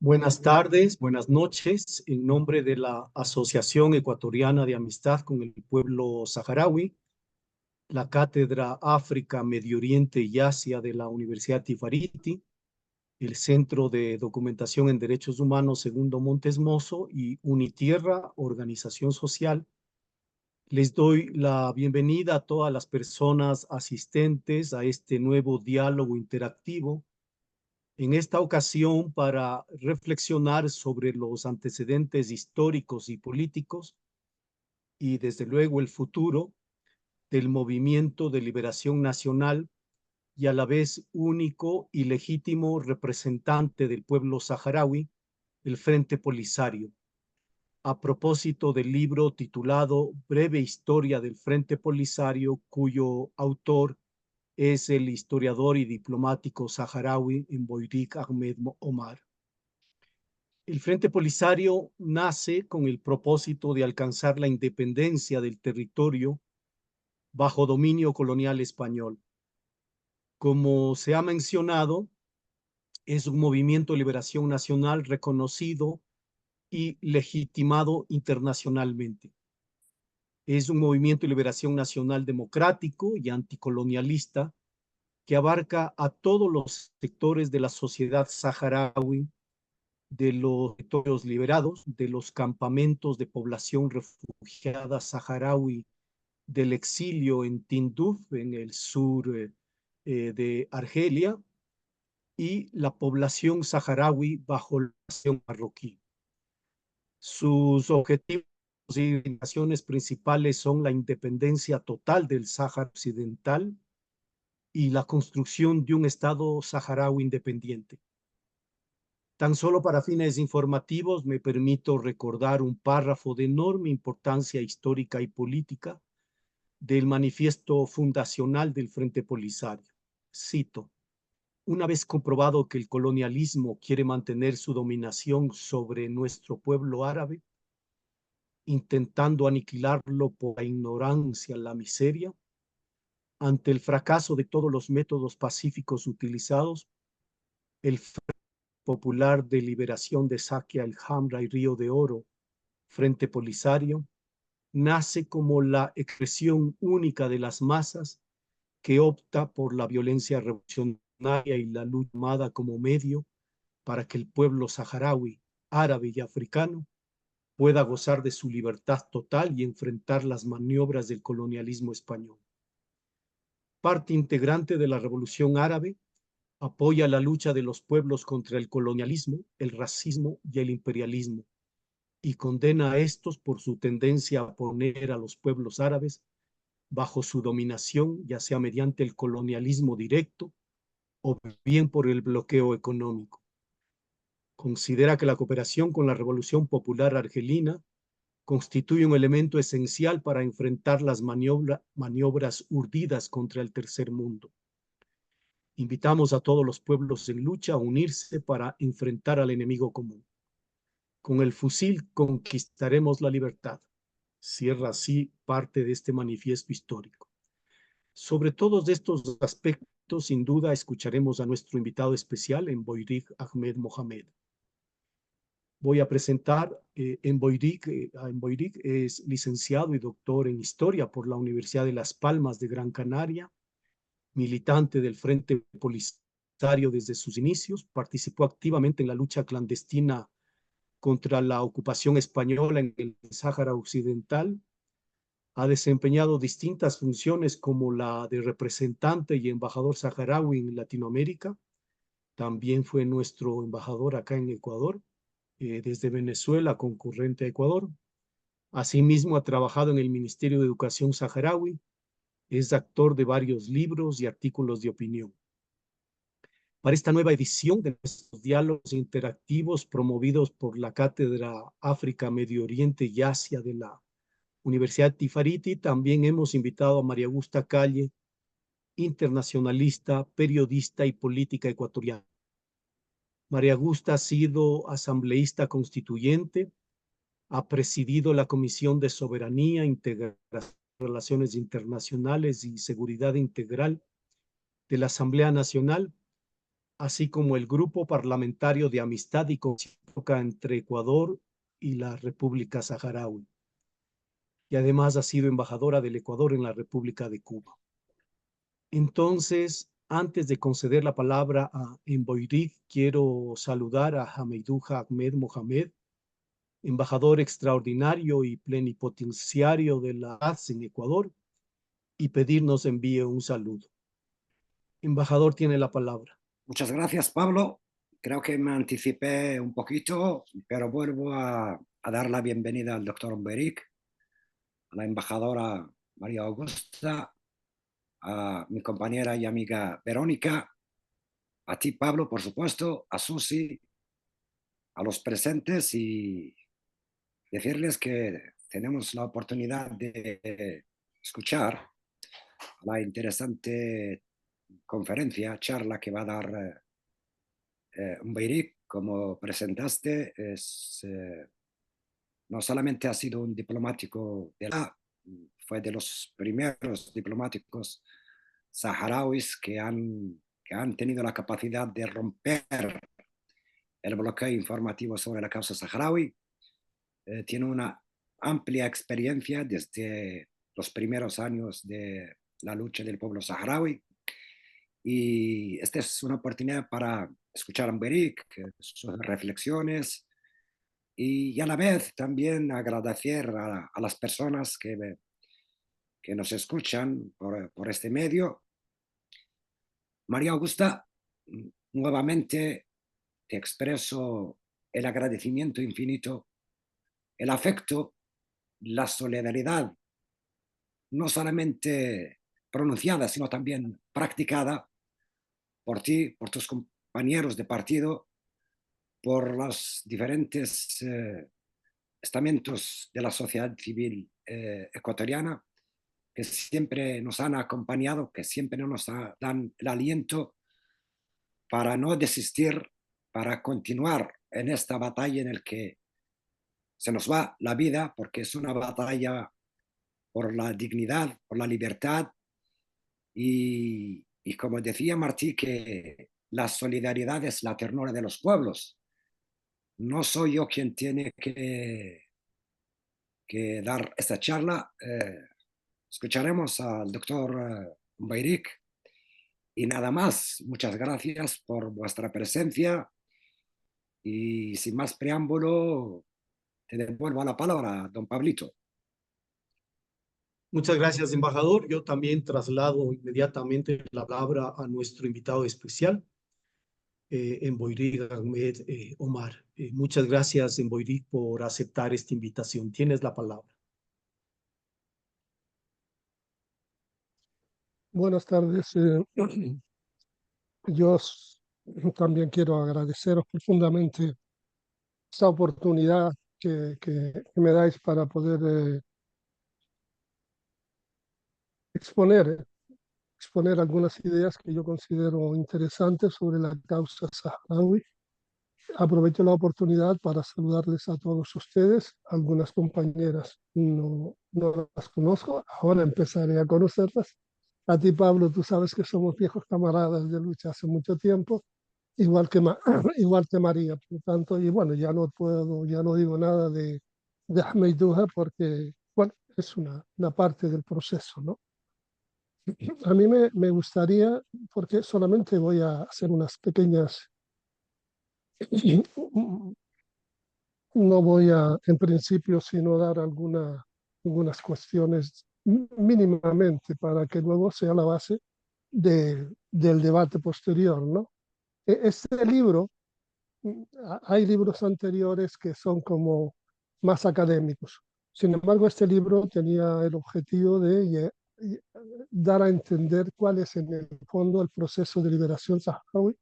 Buenas tardes, buenas noches. En nombre de la Asociación Ecuatoriana de Amistad con el Pueblo Saharaui, la Cátedra África, Medio Oriente y Asia de la Universidad Tifariti, el Centro de Documentación en Derechos Humanos Segundo Montes Mozo y Unitierra, Organización Social, les doy la bienvenida a todas las personas asistentes a este nuevo diálogo interactivo en esta ocasión para reflexionar sobre los antecedentes históricos y políticos y desde luego el futuro del movimiento de liberación nacional y a la vez único y legítimo representante del pueblo saharaui, el Frente Polisario. A propósito del libro titulado Breve Historia del Frente Polisario, cuyo autor es el historiador y diplomático saharaui Mboirik Ahmed Omar. El Frente Polisario nace con el propósito de alcanzar la independencia del territorio bajo dominio colonial español. Como se ha mencionado, es un movimiento de liberación nacional reconocido y legitimado internacionalmente. Es un movimiento de liberación nacional democrático y anticolonialista que abarca a todos los sectores de la sociedad saharaui, de los territorios liberados, de los campamentos de población refugiada saharaui del exilio en Tinduf, en el sur de Argelia, y la población saharaui bajo la nación marroquí. Sus objetivos y orientaciones principales son la independencia total del Sáhara Occidental y la construcción de un Estado saharaui independiente. Tan solo para fines informativos me permito recordar un párrafo de enorme importancia histórica y política del manifiesto fundacional del Frente Polisario. Cito: una vez comprobado que el colonialismo quiere mantener su dominación sobre nuestro pueblo árabe, intentando aniquilarlo por la ignorancia, la miseria, ante el fracaso de todos los métodos pacíficos utilizados, el Frente Popular de Liberación de Saquia, el Hamra y Río de Oro, Frente Polisario, nace como la expresión única de las masas que opta por la violencia revolucionaria y la lucha armada como medio para que el pueblo saharaui, árabe y africano pueda gozar de su libertad total y enfrentar las maniobras del colonialismo español. Parte integrante de la Revolución Árabe, apoya la lucha de los pueblos contra el colonialismo, el racismo y el imperialismo, y condena a estos por su tendencia a poner a los pueblos árabes bajo su dominación, ya sea mediante el colonialismo directo o bien por el bloqueo económico. Considera que la cooperación con la Revolución Popular Argelina constituye un elemento esencial para enfrentar las maniobras urdidas contra el tercer mundo. Invitamos a todos los pueblos en lucha a unirse para enfrentar al enemigo común. Con el fusil conquistaremos la libertad. Cierra así parte de este manifiesto histórico. Sobre todos estos aspectos, sin duda, escucharemos a nuestro invitado especial, Mboirik Ahmed Mohamed. Voy a presentar Mboirik es licenciado y doctor en Historia por la Universidad de Las Palmas de Gran Canaria, militante del Frente Polisario desde sus inicios, participó activamente en la lucha clandestina contra la ocupación española en el Sáhara Occidental. Ha desempeñado distintas funciones como la de representante y embajador saharaui en Latinoamérica. También fue nuestro embajador acá en Ecuador, desde Venezuela, concurrente a Ecuador. Asimismo, ha trabajado en el Ministerio de Educación saharaui. Es actor de varios libros y artículos de opinión. Para esta nueva edición de nuestros diálogos interactivos promovidos por la Cátedra África, Medio Oriente y Asia de la Universidad Tifariti, también hemos invitado a María Augusta Calle, internacionalista, periodista y política ecuatoriana. María Augusta ha sido asambleísta constituyente, ha presidido la Comisión de Soberanía, Integración, Relaciones Internacionales y Seguridad Integral de la Asamblea Nacional así como el Grupo Parlamentario de Amistad y Cooperación entre Ecuador y la República Saharaui. Y además ha sido embajadora del Ecuador en la República de Cuba. Entonces, antes de conceder la palabra a Emboirid, quiero saludar a Hamidullah Ahmed Mohamed, embajador extraordinario y plenipotenciario de la AZ en Ecuador, y pedir nos envíe un saludo. Embajador, tiene la palabra. Muchas gracias, Pablo. Creo que me anticipé un poquito, pero vuelvo a dar la bienvenida al doctor Omberic, a la embajadora María Augusta, a mi compañera y amiga Verónica, a ti, Pablo, por supuesto, a Susi, a los presentes, y decirles que tenemos la oportunidad de escuchar la interesante conferencia, charla que va a dar Omberic. Como presentaste, no solamente ha sido un diplomático fue de los primeros diplomáticos saharauis que han tenido la capacidad de romper el bloqueo informativo sobre la causa saharaui. Tiene una amplia experiencia desde los primeros años de la lucha del pueblo saharaui, y esta es una oportunidad para escuchar a Omberic, sus reflexiones, y a la vez también agradecer a las personas que nos escuchan por este medio. María Augusta, nuevamente te expreso el agradecimiento infinito, el afecto, la solidaridad, no solamente pronunciada, sino también practicada por ti, por tus compañeros de partido, por los diferentes estamentos de la sociedad civil ecuatoriana, que siempre nos han acompañado, que siempre nos dan el aliento para no desistir, para continuar en esta batalla en la que se nos va la vida, porque es una batalla por la dignidad, por la libertad, y como decía Martí, que la solidaridad es la ternura de los pueblos. No soy yo quien tiene que dar esta charla. Escucharemos al doctor Omberic, y nada más. Muchas gracias por vuestra presencia, y sin más preámbulo, te devuelvo la palabra, don Pablito. Muchas gracias, embajador. Yo también traslado inmediatamente la palabra a nuestro invitado especial, Emboirid Ahmed Omar. Muchas gracias, Emboirid, por aceptar esta invitación. Tienes la palabra. Buenas tardes. Yo también quiero agradeceros profundamente esta oportunidad que me dais para poder exponer algunas ideas que yo considero interesantes sobre la causa saharaui. Aprovecho la oportunidad para saludarles a todos ustedes. Algunas compañeras no las conozco, ahora empezaré a conocerlas. A ti, Pablo, tú sabes que somos viejos camaradas de lucha hace mucho tiempo, igual que, igual que María, por lo tanto, y bueno, ya no digo nada de Ahmedullah porque, bueno, es una parte del proceso, ¿no? A mí me gustaría, porque solamente voy a hacer unas pequeñas, no voy a, en principio, sino dar algunas cuestiones mínimamente para que luego sea la base del debate posterior, ¿no? Este libro, hay libros anteriores que son como más académicos. Sin embargo, este libro tenía el objetivo de dar a entender cuál es en el fondo el proceso de liberación saharaui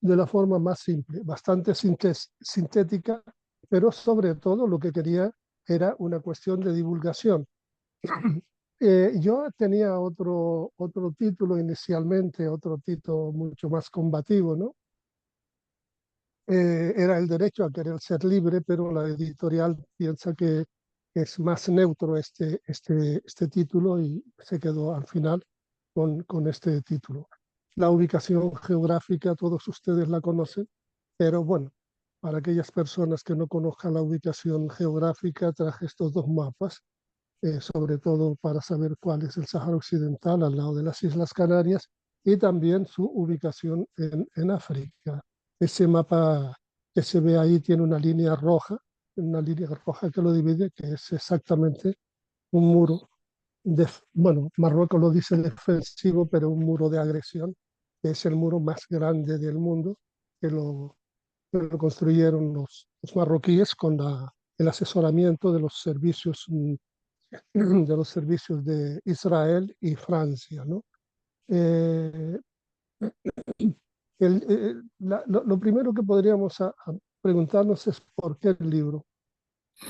de la forma más simple, bastante sintética, pero sobre todo lo que quería era una cuestión de divulgación. Yo tenía otro título inicialmente, otro título mucho más combativo, ¿no? Era El derecho a querer ser libre, pero la editorial piensa que es más neutro este título, y se quedó al final con este título. La ubicación geográfica, todos ustedes la conocen, pero bueno, para aquellas personas que no conozcan la ubicación geográfica, traje estos dos mapas, sobre todo para saber cuál es el Sáhara Occidental al lado de las Islas Canarias y también su ubicación en África. Ese mapa que se ve ahí tiene una línea roja que lo divide, que es exactamente un muro bueno, Marruecos lo dice defensivo, pero un muro de agresión, que es el muro más grande del mundo, que lo construyeron los marroquíes con el asesoramiento de los servicios de Israel y Francia, ¿no? Eh, lo primero que podríamos a preguntarnos es por qué el libro.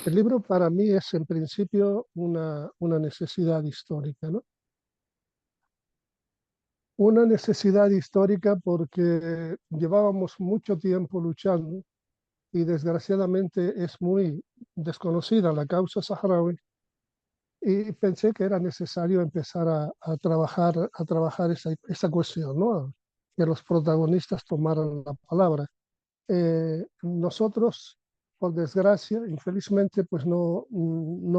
El libro para mí es en principio una necesidad histórica, ¿no? Una necesidad histórica porque llevábamos mucho tiempo luchando y desgraciadamente es muy desconocida la causa saharaui y pensé que era necesario empezar a trabajar esa cuestión, ¿no? Que los protagonistas tomaran la palabra. Nosotros, por desgracia, infelizmente, pues no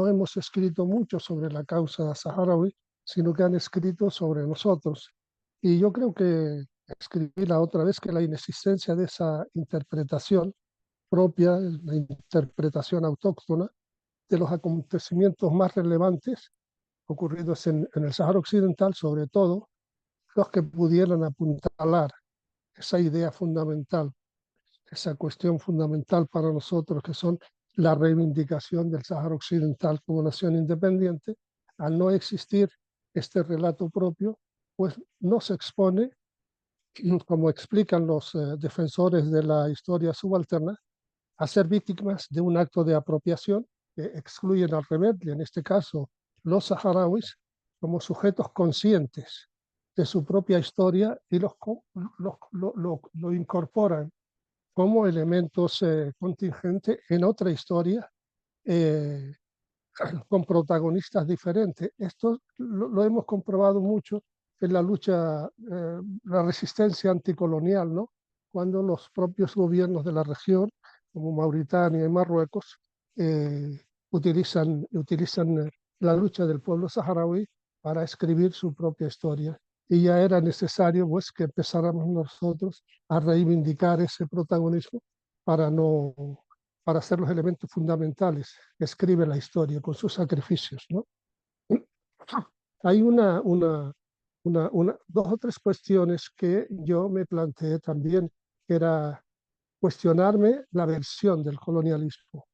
hemos escrito mucho sobre la causa saharaui, sino que han escrito sobre nosotros. Y yo creo que escribí la otra vez que la inexistencia de esa interpretación propia, la interpretación autóctona de los acontecimientos más relevantes ocurridos en el Sáhara Occidental, sobre todo los que pudieran apuntalar esa idea fundamental, esa cuestión fundamental para nosotros, que son la reivindicación del Sáhara Occidental como nación independiente. Al no existir este relato propio, pues no se expone, como explican los defensores de la historia subalterna, a ser víctimas de un acto de apropiación que excluyen al rebelde, en este caso los saharauis, como sujetos conscientes de su propia historia y lo incorporan como elementos contingentes en otra historia eh, con protagonistas diferentes. Esto lo hemos comprobado mucho en la lucha, la resistencia anticolonial, ¿no? Cuando los propios gobiernos de la región, como Mauritania y Marruecos, utilizan la lucha del pueblo saharaui para escribir su propia historia. Y ya era necesario pues, que empezáramos nosotros a reivindicar ese protagonismo para no para ser los elementos fundamentales que escribe la historia con sus sacrificios, ¿no? Hay dos o tres cuestiones que yo me planteé también, que era cuestionarme la versión del colonialismo.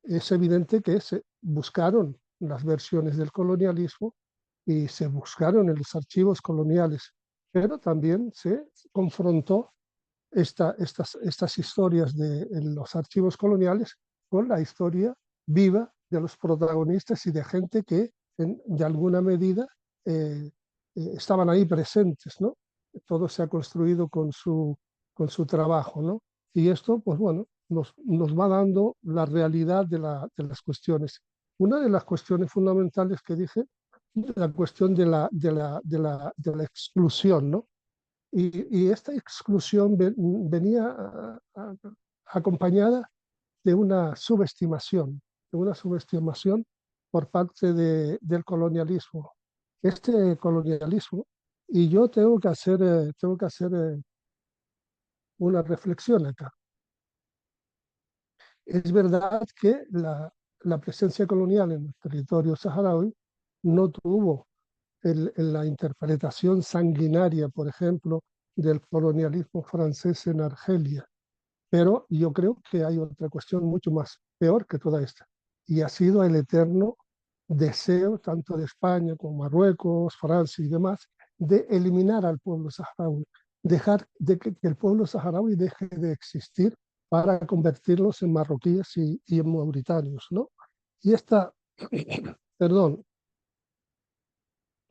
Es evidente que se buscaron las versiones del colonialismo y se buscaron en los archivos coloniales, pero también se confrontó estas historias de los archivos coloniales con la historia viva de los protagonistas y de gente que de alguna medida estaban ahí presentes, ¿no? Todo se ha construido con su trabajo, ¿no? Y esto, pues bueno, nos va dando la realidad de las cuestiones. Una de las cuestiones fundamentales que dije, la cuestión de la exclusión, ¿no? Y esta exclusión venía acompañada de una subestimación por parte del colonialismo. Este colonialismo, y yo tengo que hacer una reflexión acá. Es verdad que la presencia colonial en el territorio saharaui no tuvo la interpretación sanguinaria, por ejemplo, del colonialismo francés en Argelia. Pero yo creo que hay otra cuestión mucho más peor que toda esta, y ha sido el eterno deseo, tanto de España como Marruecos, Francia y demás, de eliminar al pueblo saharaui, dejar de que el pueblo saharaui deje de existir para convertirlos en marroquíes y en mauritanios, ¿no? Y perdón,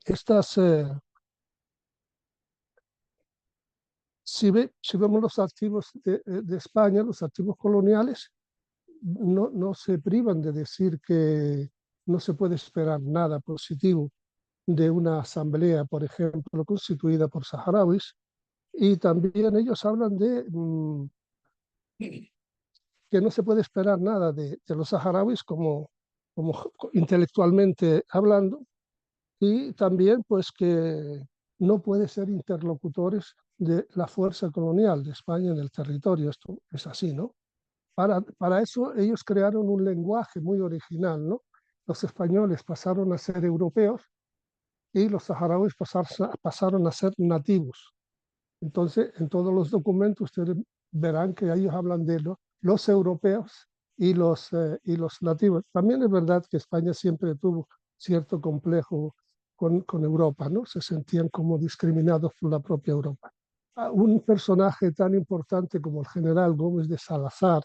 estas si vemos los archivos de España, los archivos coloniales, no se privan de decir que no se puede esperar nada positivo de una asamblea, por ejemplo, constituida por saharauis, Y también ellos hablan de que no se puede esperar nada de los saharauis como intelectualmente hablando, y también pues que no puede ser interlocutores de la fuerza colonial de España en el territorio. Esto es así, ¿no? Para eso ellos crearon un lenguaje muy original, ¿no? Los españoles pasaron a ser europeos y los saharauis pasaron a ser nativos. Entonces, en todos los documentos ustedes verán que ellos hablan de los europeos y los nativos. También es verdad que España siempre tuvo cierto complejo con Europa, ¿no? Se sentían como discriminados por la propia Europa. Un personaje tan importante como el general Gómez de Salazar,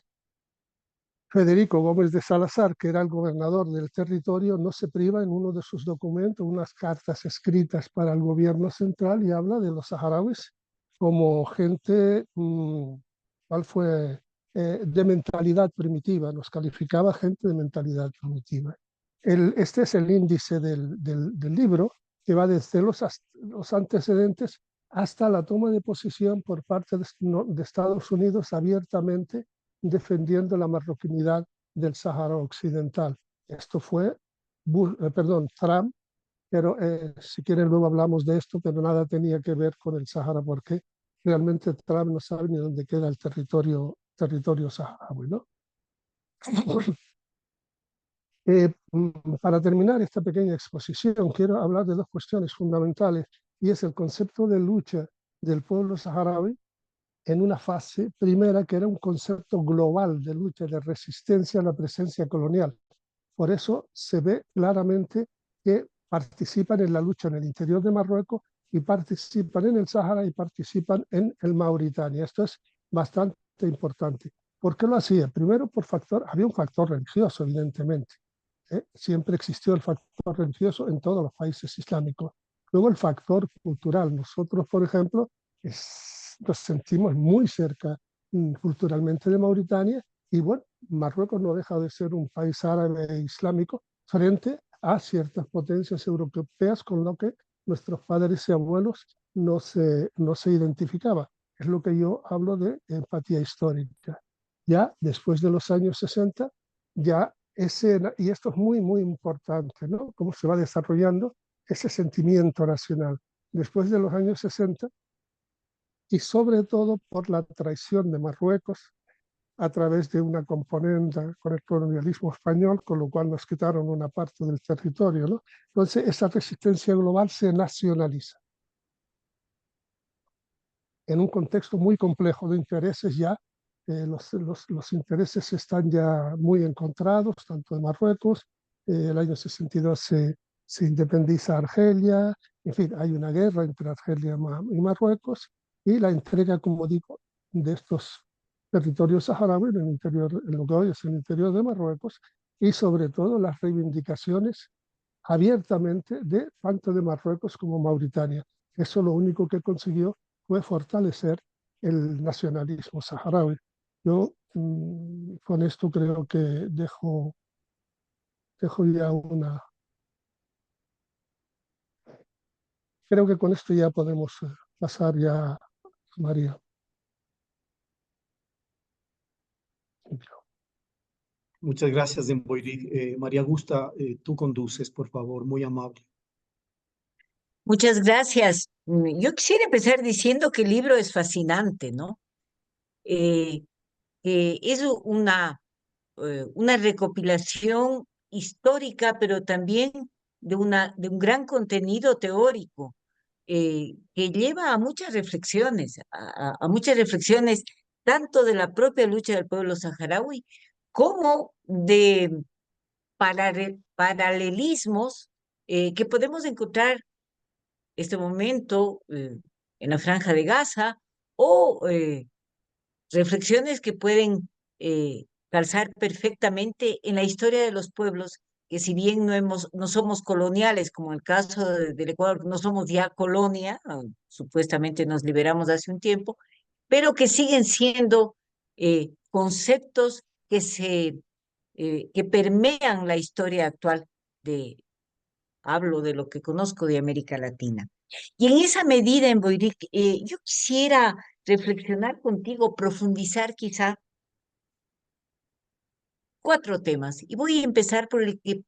Federico Gómez de Salazar, que era el gobernador del territorio, no se priva en uno de sus documentos, unas cartas escritas para el gobierno central, y habla de los saharauis como gente, ¿cuál fue? De mentalidad primitiva, nos calificaba gente de mentalidad primitiva. Este es el índice del libro, que va desde los antecedentes hasta la toma de posición por parte de Estados Unidos abiertamente defendiendo la marroquinidad del Sáhara Occidental. Esto fue, Trump, pero si quieren luego hablamos de esto, pero nada tenía que ver con el Sáhara, porque realmente Trump no sabe ni dónde queda el territorio saharaui, ¿no? Para terminar esta pequeña exposición, quiero hablar de dos cuestiones fundamentales, y es el concepto de lucha del pueblo saharaui en una fase primera que era un concepto global de lucha, de resistencia a la presencia colonial. Por eso se ve claramente que participan en la lucha en el interior de Marruecos, y participan en el Sáhara, y participan en el Mauritania. Esto es bastante importante. ¿Por qué lo hacía? Primero, había un factor religioso, evidentemente. Siempre existió el factor religioso en todos los países islámicos. Luego el factor cultural. Nosotros, por ejemplo, nos sentimos muy cerca culturalmente de Mauritania, y bueno, Marruecos no deja de ser un país árabe e islámico frente a ciertas potencias europeas con lo que nuestros padres y abuelos no se identificaban. Es lo que yo hablo de empatía histórica. Ya después de los años 60, ya y esto es muy, muy importante, ¿no? Cómo se va desarrollando ese sentimiento nacional. Después de los años 60, y sobre todo por la traición de Marruecos a través de una componente con el colonialismo español, con lo cual nos quitaron una parte del territorio, ¿no? Entonces, esa resistencia global se nacionaliza en un contexto muy complejo de intereses ya. Los intereses están ya muy encontrados, tanto de Marruecos. El año 62 se independiza Argelia. En fin, hay una guerra entre Argelia y Marruecos, y la entrega, como digo, de estos territorios saharauis en lo que hoy es el interior de Marruecos, y sobre todo las reivindicaciones abiertamente de tanto de Marruecos como Mauritania. Eso lo único que consiguió fue fortalecer el nacionalismo saharaui. Yo con esto creo que dejo ya una... Creo que con esto ya podemos pasar ya a María. Muchas gracias, Demboiri. María Augusta, tú conduces, por favor, muy amable. Muchas gracias. Yo quisiera empezar diciendo que el libro es fascinante, ¿no? Es una recopilación histórica, pero también de un gran contenido teórico, que lleva a muchas reflexiones, a muchas reflexiones tanto de la propia lucha del pueblo saharaui como de paralelismos que podemos encontrar este momento en la Franja de Gaza, o reflexiones que pueden calzar perfectamente en la historia de los pueblos, que si bien no somos coloniales, como el caso del Ecuador, no somos ya colonia, supuestamente nos liberamos hace un tiempo, pero que siguen siendo conceptos que permean la historia actual hablo de lo que conozco de América Latina. Y en esa medida, en Boiric, yo quisiera reflexionar contigo, profundizar quizá 4 temas. Y voy a empezar por el que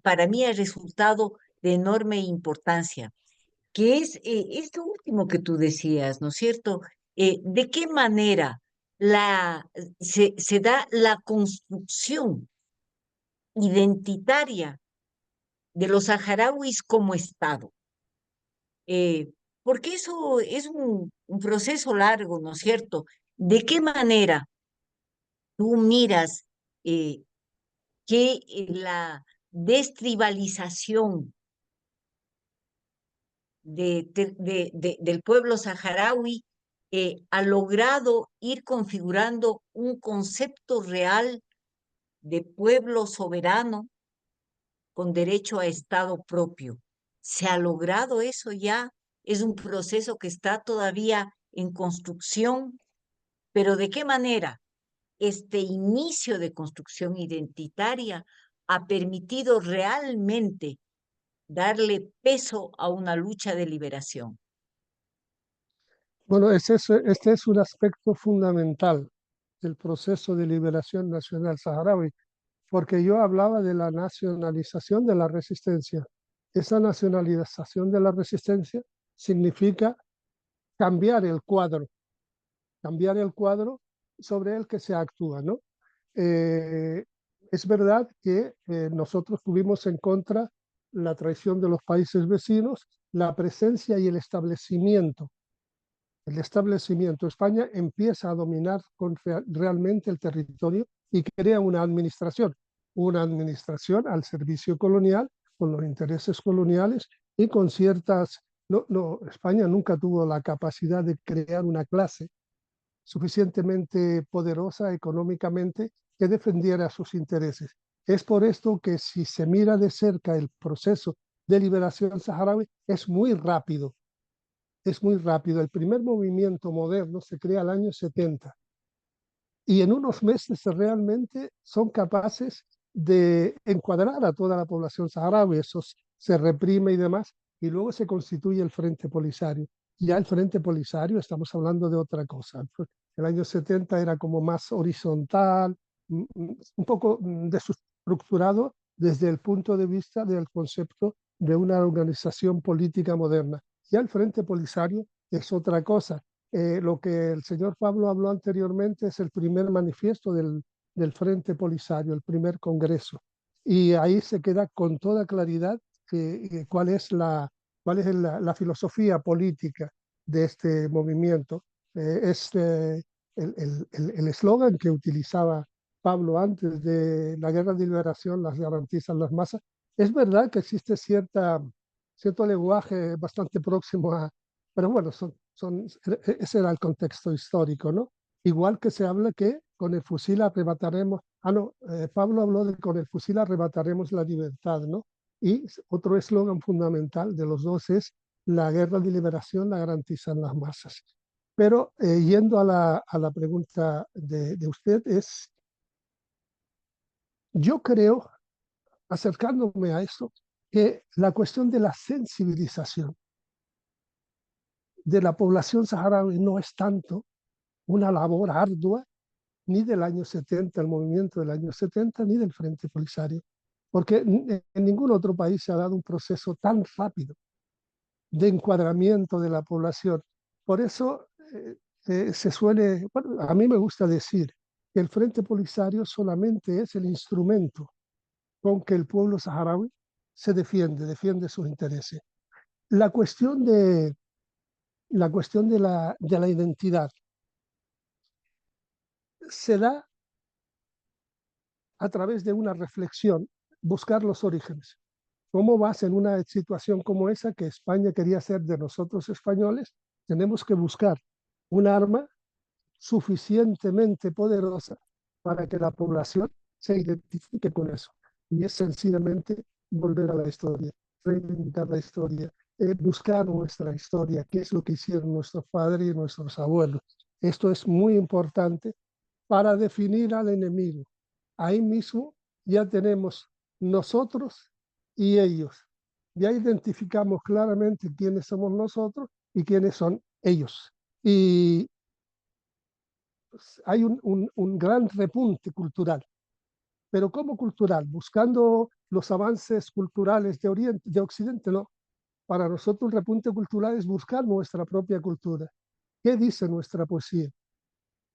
para mí ha resultado de enorme importancia, que es esto último que tú decías, ¿no es cierto? ¿De qué manera se da la construcción identitaria de los saharauis como Estado? Eh, Porque eso es un proceso largo, ¿no es cierto? ¿De qué manera tú miras eh, que la destribalización del pueblo saharaui ha logrado ir configurando un concepto real de pueblo soberano con derecho a Estado propio? ¿Se ha logrado eso ya? Es un proceso que está todavía en construcción, pero ¿de qué manera este inicio de construcción identitaria ha permitido realmente darle peso a una lucha de liberación? Bueno, este es un aspecto fundamental del proceso de liberación nacional saharaui, porque yo hablaba de la nacionalización de la resistencia. Esa nacionalización de la resistencia significa cambiar el cuadro sobre el que se actúa, ¿no? Eh, es verdad que nosotros tuvimos en contra la traición de los países vecinos, la presencia y el establecimiento. El establecimiento. España empieza a dominar realmente el territorio y crea una administración al servicio colonial, con los intereses coloniales y con ciertas... No, no, España nunca tuvo la capacidad de crear una clase suficientemente poderosa económicamente que defendiera sus intereses. Es por esto que si se mira de cerca el proceso de liberación saharaui, es muy rápido. Es muy rápido. El primer movimiento moderno se crea al año 70 y en unos meses realmente son capaces de encuadrar a toda la población saharaui. Eso se reprime y demás, y luego se constituye el Frente Polisario. Ya el Frente Polisario, estamos hablando de otra cosa. El año 70 era como más horizontal, un poco desestructurado desde el punto de vista del concepto de una organización política moderna. Ya el Frente Polisario es otra cosa. Lo que el señor Pablo habló anteriormente es el primer manifiesto del Frente Polisario, el primer congreso. Y ahí se queda con toda claridad cuál es la filosofía política de este movimiento. El eslogan que utilizaba Pablo antes de la guerra de liberación, las garantizan las masas. Es verdad que existe cierto lenguaje bastante próximo a, pero bueno, ese era el contexto histórico, ¿no? Igual que se habla que con el fusil arrebataremos, no, Pablo habló de con el fusil arrebataremos la libertad, ¿no? Y otro eslogan fundamental de los dos es la guerra de liberación la garantizan las masas. Pero yendo a la pregunta de usted, yo creo, acercándome a eso, que la cuestión de la sensibilización de la población saharaui no es tanto una labor ardua ni del año 70, el movimiento del año 70, ni del Frente Polisario, porque en ningún otro país se ha dado un proceso tan rápido de encuadramiento de la población. Por eso se suele, bueno, a mí me gusta decir que el Frente Polisario solamente es el instrumento con que el pueblo saharaui se defiende sus intereses. La cuestión de la identidad se da a través de una reflexión, buscar los orígenes. ¿Cómo vas en una situación como esa que España quería hacer de nosotros españoles? Tenemos que buscar un arma suficientemente poderosa para que la población se identifique con eso. Y es sencillamente volver a la historia, reivindicar la historia, buscar nuestra historia, qué es lo que hicieron nuestros padres y nuestros abuelos. Esto es muy importante para definir al enemigo. Ahí mismo ya tenemos nosotros y ellos. Ya identificamos claramente quiénes somos nosotros y quiénes son ellos. Y hay un gran repunte cultural. Pero ¿cómo cultural? Buscando los avances culturales de Oriente, de Occidente, no. Para nosotros el repunte cultural es buscar nuestra propia cultura. ¿Qué dice nuestra poesía?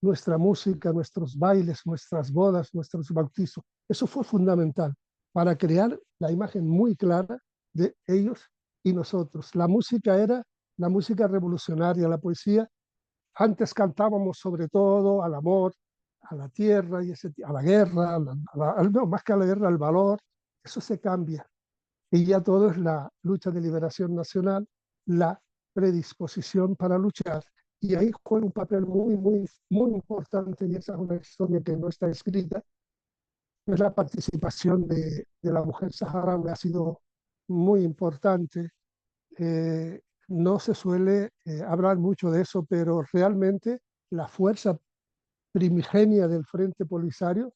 Nuestra música, nuestros bailes, nuestras bodas, nuestros bautizos. Eso fue fundamental para crear la imagen muy clara de ellos y nosotros. La música era la música revolucionaria, la poesía. Antes cantábamos sobre todo al amor, a la tierra, y a la guerra, no, más que a la guerra, al valor. Eso se cambia. Y ya todo es la lucha de liberación nacional, la predisposición para luchar. Y ahí juega un papel muy importante, y esa es una historia que no está escrita, es la participación de la mujer saharaui. Ha sido muy importante. No se suele hablar mucho de eso, pero realmente la fuerza primigenia del Frente Polisario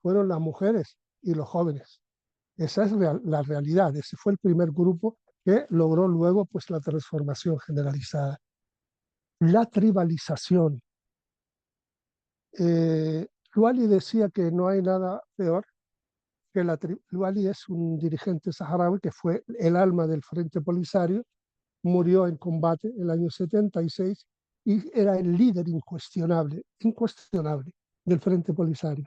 fueron las mujeres y los jóvenes. Esa es la realidad. Ese fue el primer grupo que logró luego pues, la transformación generalizada. La tribalización. Luali decía que no hay nada peor que Luali es un dirigente saharaui que fue el alma del Frente Polisario, murió en combate en el año 76 y era el líder incuestionable del Frente Polisario.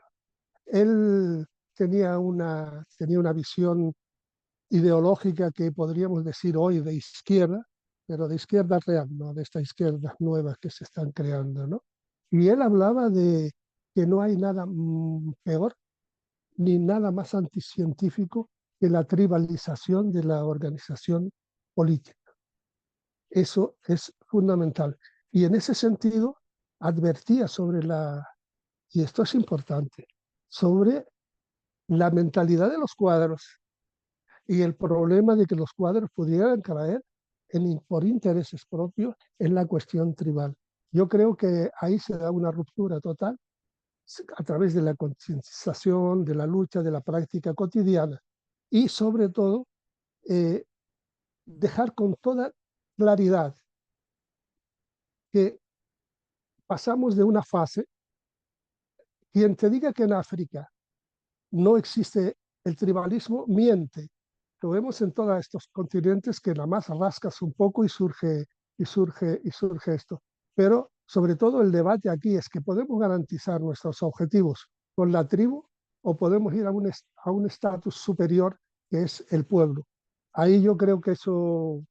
Él tenía una visión ideológica que podríamos decir hoy de izquierda, pero de izquierda real, no de estas izquierdas nuevas que se están creando, ¿no? Y él hablaba de que no hay nada peor ni nada más anticientífico que la tribalización de la organización política. Eso es fundamental. Y en ese sentido, advertía sobre y esto es importante, sobre la mentalidad de los cuadros y el problema de que los cuadros pudieran caer por intereses propios en la cuestión tribal. Yo creo que ahí se da una ruptura total a través de la concientización, de la lucha, de la práctica cotidiana y sobre todo dejar con toda claridad que pasamos de una fase. Quien te diga que en África no existe el tribalismo, miente. Lo vemos en todos estos continentes que nada más rascas un poco y surge esto. Pero sobre todo el debate aquí es que podemos garantizar nuestros objetivos con la tribu o podemos ir a un estatus superior que es el pueblo. Ahí yo creo que eso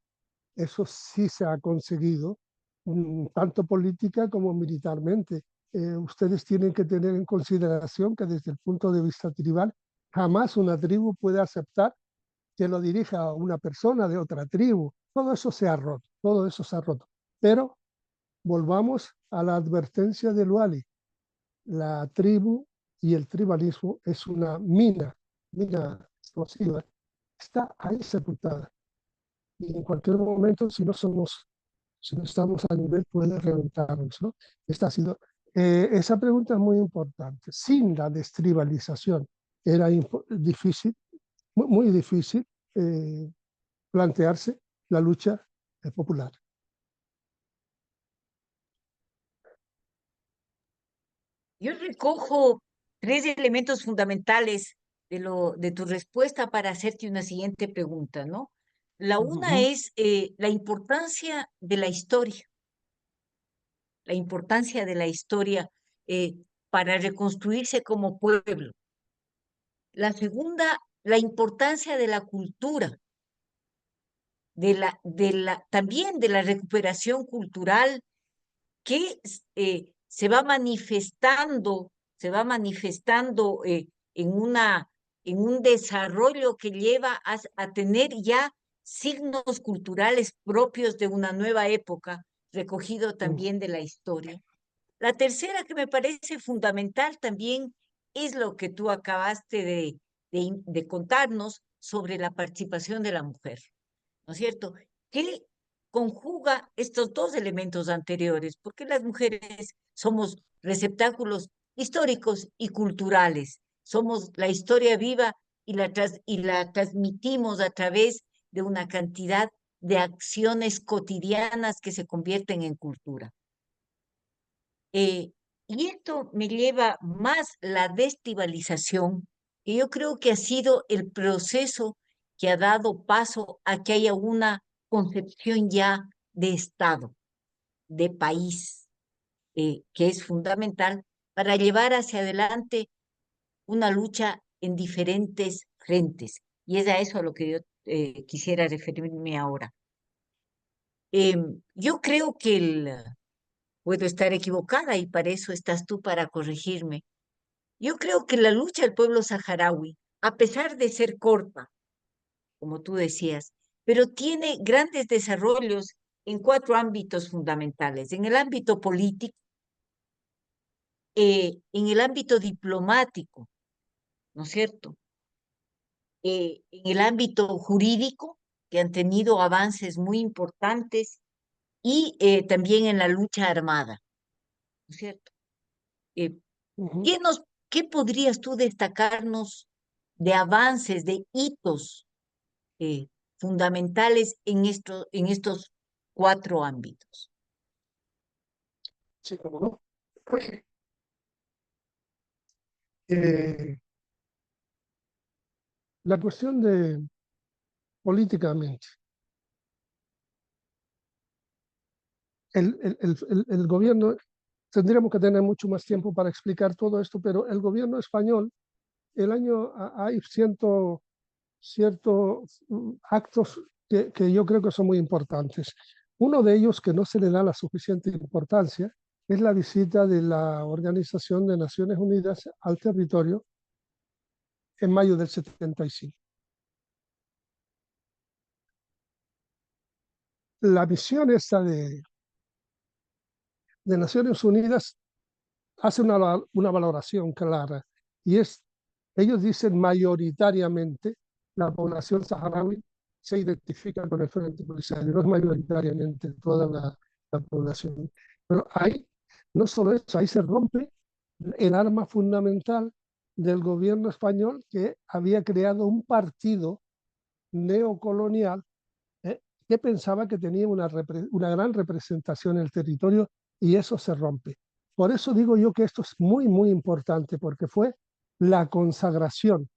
sí se ha conseguido, tanto política como militarmente. Ustedes tienen que tener en consideración que desde el punto de vista tribal, jamás una tribu puede aceptar que lo dirija una persona de otra tribu. Todo eso se ha roto, todo eso se ha roto. Pero volvamos a la advertencia de Luali. La tribu y el tribalismo es una mina explosiva. Está ahí sepultada. Y en cualquier momento, si no estamos a nivel, puede reventarnos, ¿no? Esa pregunta es muy importante. Sin la destribalización era difícil, muy difícil plantearse la lucha popular. Yo recojo tres elementos fundamentales de tu respuesta para hacerte una siguiente pregunta, ¿no? La una es la importancia de la importancia de la historia para reconstruirse como pueblo. La segunda, la importancia de la cultura, también de la recuperación cultural que se va manifestando en un desarrollo que lleva a tener ya signos culturales propios de una nueva época, recogido también de la historia. La tercera que me parece fundamental también es lo que tú acabaste de contarnos sobre la participación de la mujer, ¿no es cierto? Que conjuga estos dos elementos anteriores, porque las mujeres somos receptáculos históricos y culturales, somos la historia viva y la transmitimos a través de una cantidad de acciones cotidianas que se convierten en cultura. Y esto me lleva más la destivalización, que yo creo que ha sido el proceso que ha dado paso a que haya una concepción ya de Estado, de país, que es fundamental para llevar hacia adelante una lucha en diferentes frentes. Y es a eso a lo que yo quisiera referirme ahora. Yo creo que puedo estar equivocada y para eso estás tú para corregirme. Yo creo que la lucha del pueblo saharaui, a pesar de ser corta, como tú decías, pero tiene grandes desarrollos en 4 ámbitos fundamentales: en el ámbito político, en el ámbito diplomático, ¿no es cierto? En el ámbito jurídico, que han tenido avances muy importantes, y también en la lucha armada, ¿no es cierto? Eh, Ujú. ¿Qué podrías tú destacarnos de avances, de hitos eh, fundamentales en estos 4 ámbitos? Sí, cómo no. Eh, la cuestión de políticamente, el gobierno, tendríamos que tener mucho más tiempo para explicar todo esto, pero el gobierno español, hay ciertos actos que yo creo que son muy importantes. Uno de ellos que no se le da la suficiente importancia es la visita de la Organización de Naciones Unidas al territorio en mayo del 75. La misión esta de Naciones Unidas hace una valoración clara y ellos dicen mayoritariamente la población saharaui se identifica con el Frente Polisario, no es mayoritariamente toda la población. Pero ahí, no solo eso, ahí se rompe el arma fundamental del gobierno español que había creado un partido neocolonial que pensaba que tenía una gran representación en el territorio y eso se rompe. Por eso digo yo que esto es muy, muy importante, porque fue la consagración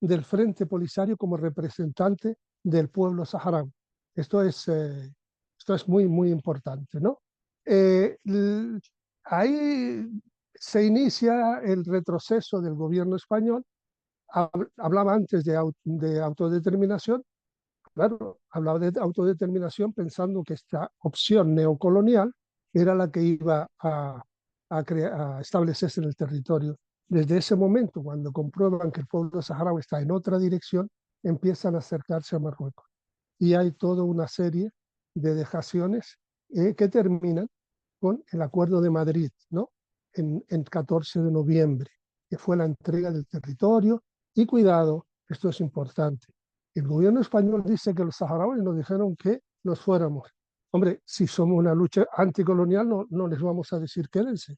del Frente Polisario como representante del pueblo saharaui. Esto es muy, muy importante, ¿no? Eh, Ahí se inicia el retroceso del gobierno español. Hablaba antes de autodeterminación. Claro, hablaba de autodeterminación pensando que esta opción neocolonial era la que iba a establecerse en el territorio. Desde ese momento, cuando comprueban que el pueblo saharaui está en otra dirección, empiezan a acercarse a Marruecos. Y hay toda una serie de dejaciones que terminan con el Acuerdo de Madrid, ¿no? En 14 de noviembre, que fue la entrega del territorio. Y cuidado, esto es importante, el gobierno español dice que los saharauis nos dijeron que nos fuéramos. Hombre, si somos una lucha anticolonial, no les vamos a decir quédense.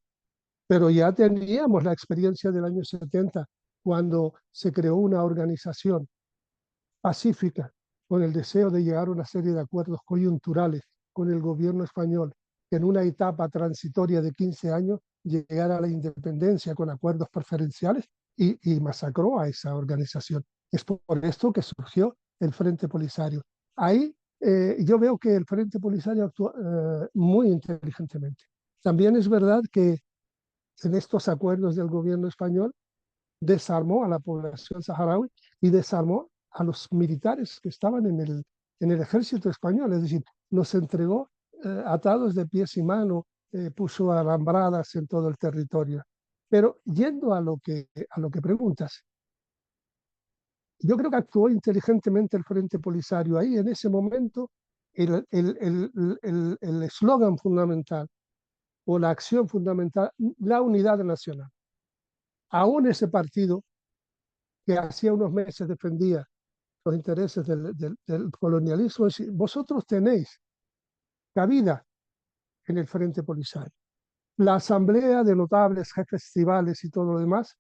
Pero ya teníamos la experiencia del año 70, cuando se creó una organización pacífica con el deseo de llegar a una serie de acuerdos coyunturales con el gobierno español, que en una etapa transitoria de 15 años llegara a la independencia con acuerdos preferenciales y masacró a esa organización. Es por esto que surgió el Frente Polisario. Ahí yo veo que el Frente Polisario actúa muy inteligentemente. También es verdad que en estos acuerdos del gobierno español desarmó a la población saharaui y desarmó a los militares que estaban en el ejército español, es decir, los entregó atados de pies y manos, puso alambradas en todo el territorio. Pero yendo a lo que preguntas, yo creo que actuó inteligentemente el Frente Polisario. Ahí, en ese momento, el eslogan fundamental o la acción fundamental, la unidad nacional. Aún ese partido que hacía unos meses defendía los intereses del colonialismo, es decir, vosotros tenéis cabida en el Frente Polisario. La asamblea de notables, jefes tribales y todo lo demás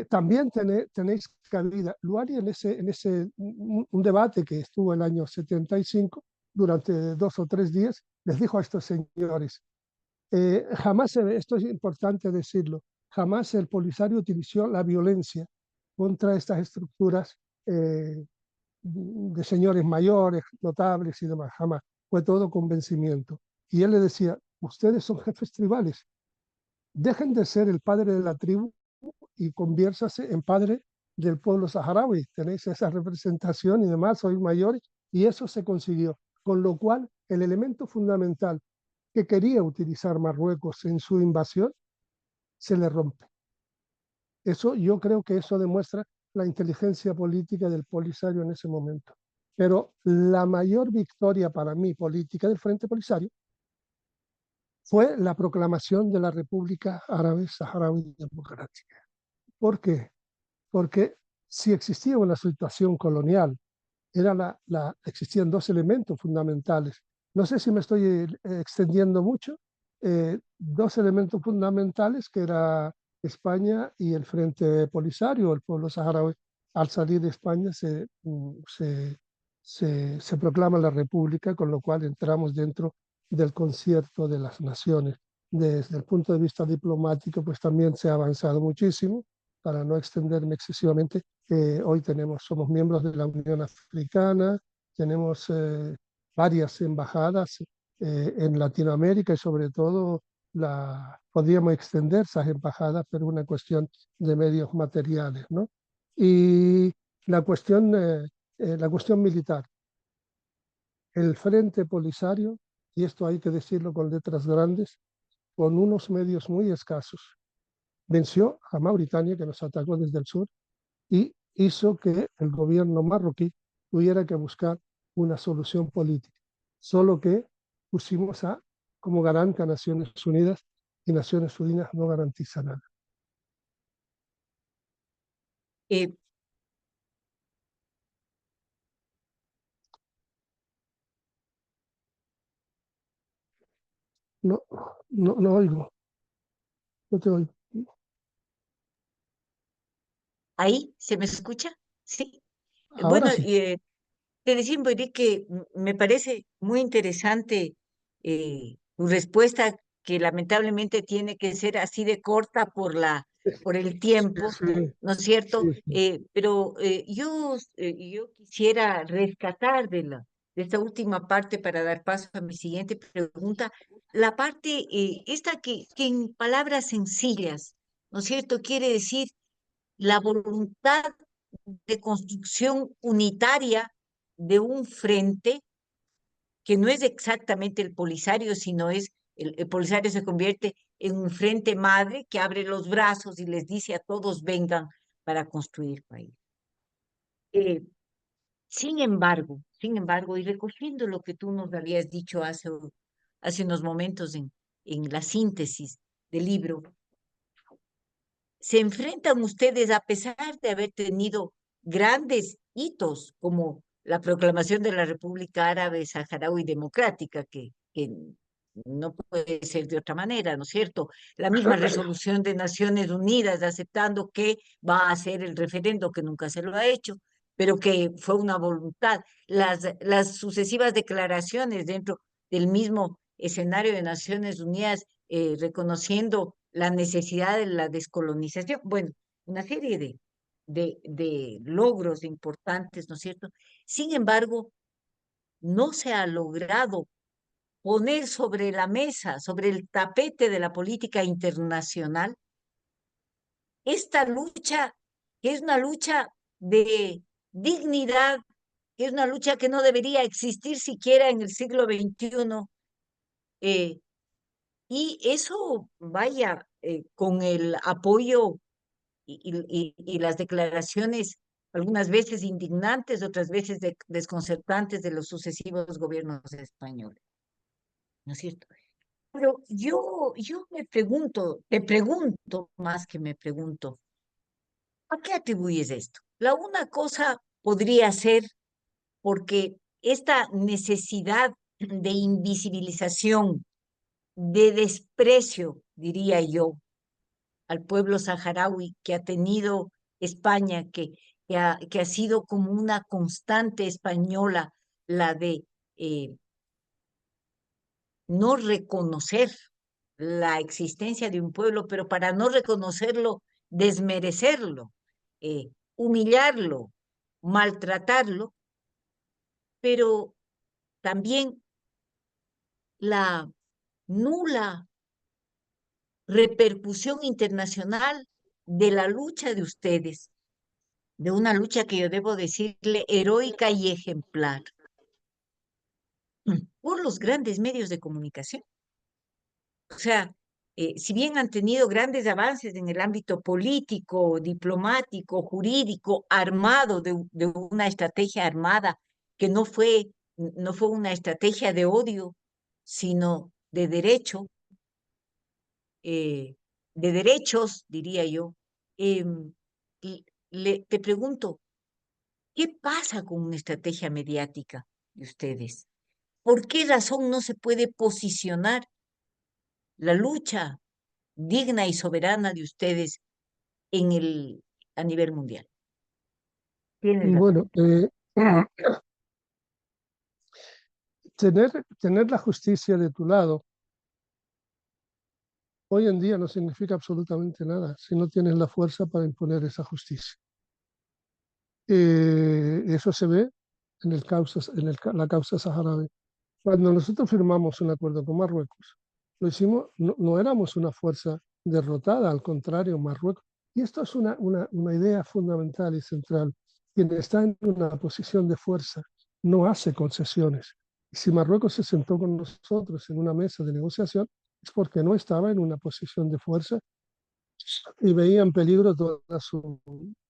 también tenéis cabida. Luari un debate que estuvo el año 75, durante 2 o 3 días, les dijo a estos señores, jamás, esto es importante decirlo, jamás el Polisario utilizó la violencia contra estas estructuras de señores mayores, notables y demás, jamás. Fue todo convencimiento. Y él le decía, ustedes son jefes tribales, dejen de ser el padre de la tribu y conviértase en padre del pueblo saharaui. Tenéis esa representación y demás, sois mayores, y eso se consiguió. Con lo cual, el elemento fundamental que quería utilizar Marruecos en su invasión se le rompe. Eso, yo creo que eso demuestra la inteligencia política del Polisario en ese momento. Pero la mayor victoria para mí política del Frente Polisario fue la proclamación de la República Árabe Saharaui Democrática. ¿Por qué? Porque si existía una situación colonial, existían 2 elementos fundamentales. No sé si me estoy extendiendo mucho. 2 elementos fundamentales que era España y el Frente Polisario, el pueblo saharaui. Al salir de España se proclama la República, con lo cual entramos dentro del concierto de las naciones. Desde el punto de vista diplomático, pues también se ha avanzado muchísimo. Para no extenderme excesivamente, hoy somos miembros de la Unión Africana, tenemos varias embajadas en Latinoamérica y sobre todo podríamos extender esas embajadas, pero una cuestión de medios materiales, ¿no? Y la cuestión militar. El Frente Polisario, y esto hay que decirlo con letras grandes, con unos medios muy escasos, venció a Mauritania, que nos atacó desde el sur, y hizo que el gobierno marroquí tuviera que buscar una solución política. Solo que pusimos como garante a Naciones Unidas, y Naciones Unidas no garantiza nada. Eh, No, no oigo, no te oigo. ¿Ahí se me escucha? Sí. Ahora Bueno, sí. te decía, Borí, que me parece muy interesante tu respuesta, que lamentablemente tiene que ser así de corta por el tiempo, Sí, ¿no es cierto? sí, sí. Pero yo quisiera rescatar de esta última parte para dar paso a mi siguiente pregunta, la parte esta que en palabras sencillas, ¿no es cierto? Quiere decir la voluntad de construcción unitaria de un frente que no es exactamente el Polisario, sino el Polisario se convierte en un frente madre que abre los brazos y les dice a todos vengan para construir país. Eh, sin embargo, y recogiendo lo que tú nos habías dicho hace unos momentos en la síntesis del libro, se enfrentan ustedes, a pesar de haber tenido grandes hitos como la proclamación de la República Árabe Saharaui Democrática, que no puede ser de otra manera, ¿no es cierto? La misma resolución de Naciones Unidas aceptando que va a hacer el referendo, que nunca se lo ha hecho, pero que fue una voluntad. Las sucesivas declaraciones dentro del mismo escenario de Naciones Unidas reconociendo la necesidad de la descolonización. Bueno, una serie de logros importantes, ¿no es cierto? Sin embargo, no se ha logrado poner sobre la mesa, sobre el tapete de la política internacional, esta lucha, que es una lucha de dignidad, que es una lucha que no debería existir siquiera en el siglo XXI, y eso, vaya, con el apoyo y las declaraciones, algunas veces indignantes, otras veces desconcertantes de los sucesivos gobiernos españoles, ¿no es cierto? Pero yo me pregunto, te pregunto más que me pregunto, ¿a qué atribuyes esto? La una cosa podría ser porque esta necesidad de invisibilización, de desprecio, diría yo, al pueblo saharaui que ha tenido España, que ha sido como una constante española, la de no reconocer la existencia de un pueblo, pero para no reconocerlo, desmerecerlo, humillarlo, maltratarlo, pero también la nula repercusión internacional de la lucha de ustedes, de una lucha que yo debo decirle heroica y ejemplar, por los grandes medios de comunicación. O sea, si bien han tenido grandes avances en el ámbito político, diplomático, jurídico, armado, de una estrategia armada que no fue una estrategia de odio, sino de derecho, de derechos, diría yo. Y te pregunto, ¿qué pasa con una estrategia mediática de ustedes? ¿Por qué razón no se puede posicionar la lucha digna y soberana de ustedes a nivel mundial? Tienes la Bueno, tener la justicia de tu lado hoy en día no significa absolutamente nada si no tienes la fuerza para imponer esa justicia. Eso se ve en la causa saharaui. Cuando nosotros firmamos un acuerdo con Marruecos, lo hicimos, no éramos una fuerza derrotada, al contrario, Marruecos. Y esto es una idea fundamental y central. Quien está en una posición de fuerza no hace concesiones. Y si Marruecos se sentó con nosotros en una mesa de negociación, es porque no estaba en una posición de fuerza y veía en peligro toda su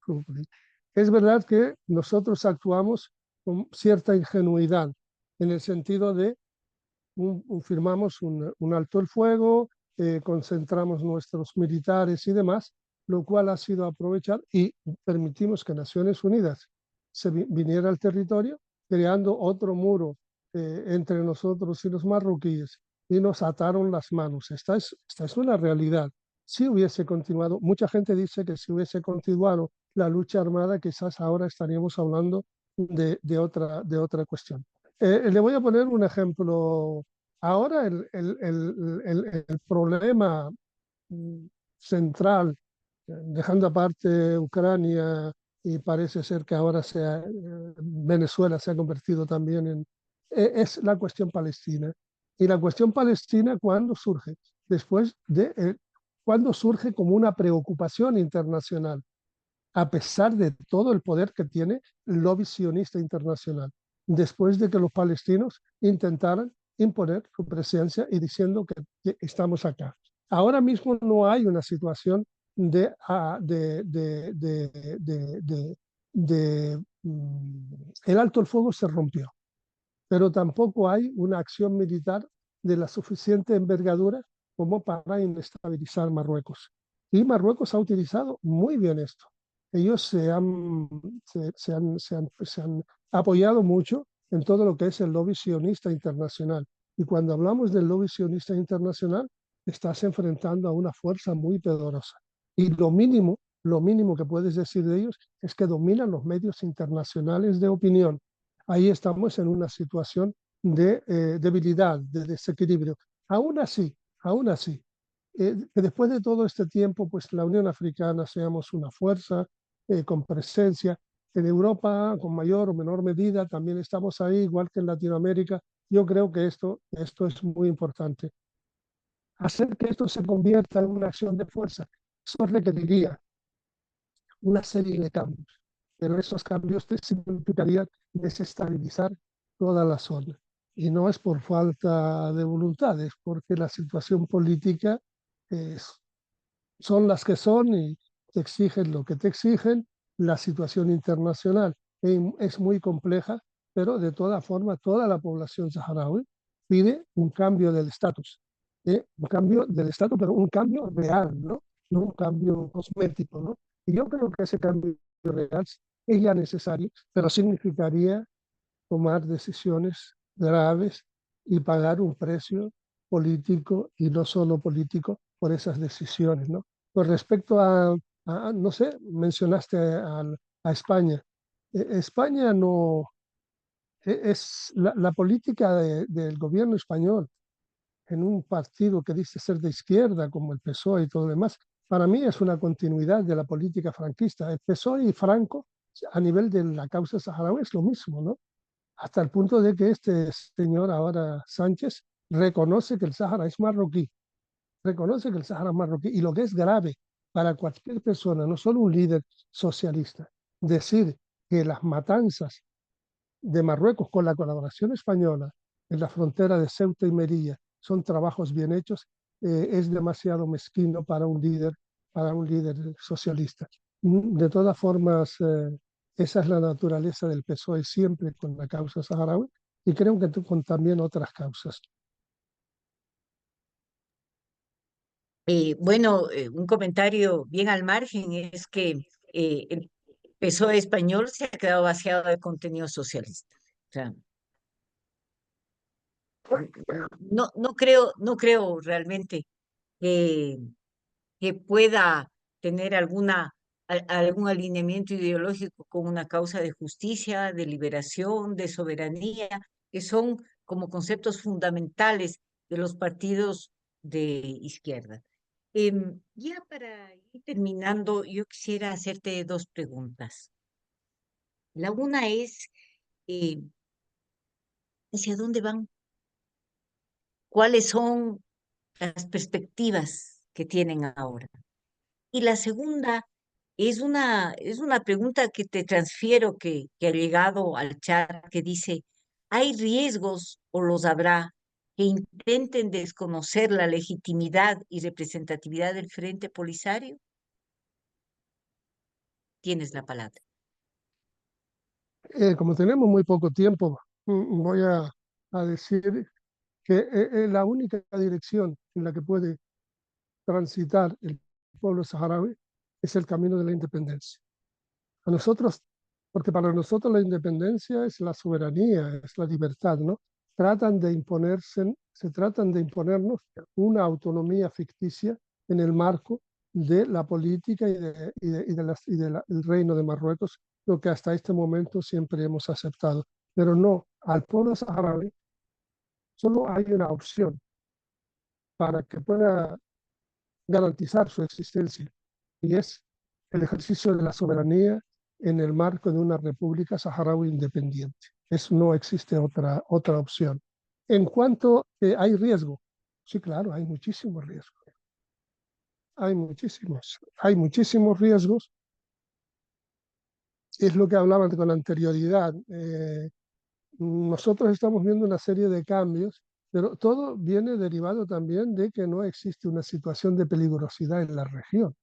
política. Es verdad que nosotros actuamos con cierta ingenuidad, en el sentido de firmamos un alto el fuego, concentramos nuestros militares y demás, lo cual ha sido aprovechar y permitimos que Naciones Unidas viniera al territorio, creando otro muro entre nosotros y los marroquíes, y nos ataron las manos. Esta es una realidad. Si hubiese continuado, mucha gente dice que si hubiese continuado la lucha armada, quizás ahora estaríamos hablando de otra cuestión. Le voy a poner un ejemplo. Ahora el problema central, dejando aparte Ucrania, y parece ser que ahora Venezuela se ha convertido también es la cuestión palestina. Y la cuestión palestina, ¿cuándo surge? Cuando surge como una preocupación internacional, a pesar de todo el poder que tiene el lobby sionista internacional, después de que los palestinos intentaran imponer su presencia y diciendo que estamos acá. Ahora mismo no hay una situación de el alto el fuego se rompió, pero tampoco hay una acción militar de la suficiente envergadura como para inestabilizar Marruecos. Y Marruecos ha utilizado muy bien esto. Ellos se han apoyado mucho en todo lo que es el lobby sionista internacional. Y cuando hablamos del lobby sionista internacional, estás enfrentando a una fuerza muy poderosa. Y lo mínimo que puedes decir de ellos es que dominan los medios internacionales de opinión. Ahí estamos en una situación de debilidad, de desequilibrio. Aún así, que después de todo este tiempo, pues la Unión Africana seamos una fuerza con presencia. En Europa, con mayor o menor medida, también estamos ahí, igual que en Latinoamérica. Yo creo que esto es muy importante. Hacer que esto se convierta en una acción de fuerza, eso requeriría una serie de cambios, pero esos cambios significarían desestabilizar toda la zona. Y no es por falta de voluntad, es porque la situación política son las que son y te exigen lo que te exigen. La situación internacional es muy compleja, pero de todas formas toda la población saharaui pide un cambio del estatus. Un cambio del estatus, pero un cambio real, ¿no? No un cambio cosmético, ¿no? Y yo creo que ese cambio real es ya necesario, pero significaría tomar decisiones graves y pagar un precio político y no solo político por esas decisiones, ¿no? Con respecto no sé, mencionaste a España. España no es la política del gobierno español en un partido que dice ser de izquierda, como el PSOE y todo lo demás, para mí es una continuidad de la política franquista. El PSOE y Franco, a nivel de la causa saharaui, es lo mismo, ¿no? Hasta el punto de que este señor ahora Sánchez reconoce que el Sáhara es marroquí, reconoce que el Sáhara es marroquí, y lo que es grave para cualquier persona, no solo un líder socialista, decir que las matanzas de Marruecos con la colaboración española en la frontera de Ceuta y Melilla son trabajos bien hechos, es demasiado mezquino para un líder socialista. De todas formas, esa es la naturaleza del PSOE siempre con la causa saharaui y creo que con también otras causas. Bueno, un comentario bien al margen es que el PSOE español se ha quedado vaciado de contenido socialista. O sea, no creo realmente que, que pueda tener algún alineamiento ideológico con una causa de justicia, de liberación, de soberanía, que son como conceptos fundamentales de los partidos de izquierda. Ya para ir terminando, yo quisiera hacerte dos preguntas. La una es, eh, ¿hacia dónde van? ¿Cuáles son las perspectivas que tienen ahora? Y la segunda es una pregunta que te transfiero que ha llegado al chat que dice, ¿hay riesgos o los habrá que intenten desconocer la legitimidad y representatividad del Frente Polisario? Tienes la palabra. Como tenemos muy poco tiempo, voy a decir que la única dirección en la que puede transitar el pueblo saharaui es el camino de la independencia. A nosotros, porque para nosotros la independencia es la soberanía, es la libertad, ¿no? Se tratan de imponernos una autonomía ficticia en el marco de la política y del reino de Marruecos, lo que hasta este momento siempre hemos aceptado. Pero no, al pueblo saharaui solo hay una opción para que pueda garantizar su existencia, y es el ejercicio de la soberanía en el marco de una república saharaui independiente. No existe otra opción. En cuanto hay riesgo, sí, claro, hay muchísimos riesgos. Hay muchísimos riesgos. Es lo que hablaban con anterioridad. Nosotros estamos viendo una serie de cambios, pero todo viene derivado también de que no existe una situación de peligrosidad en la región.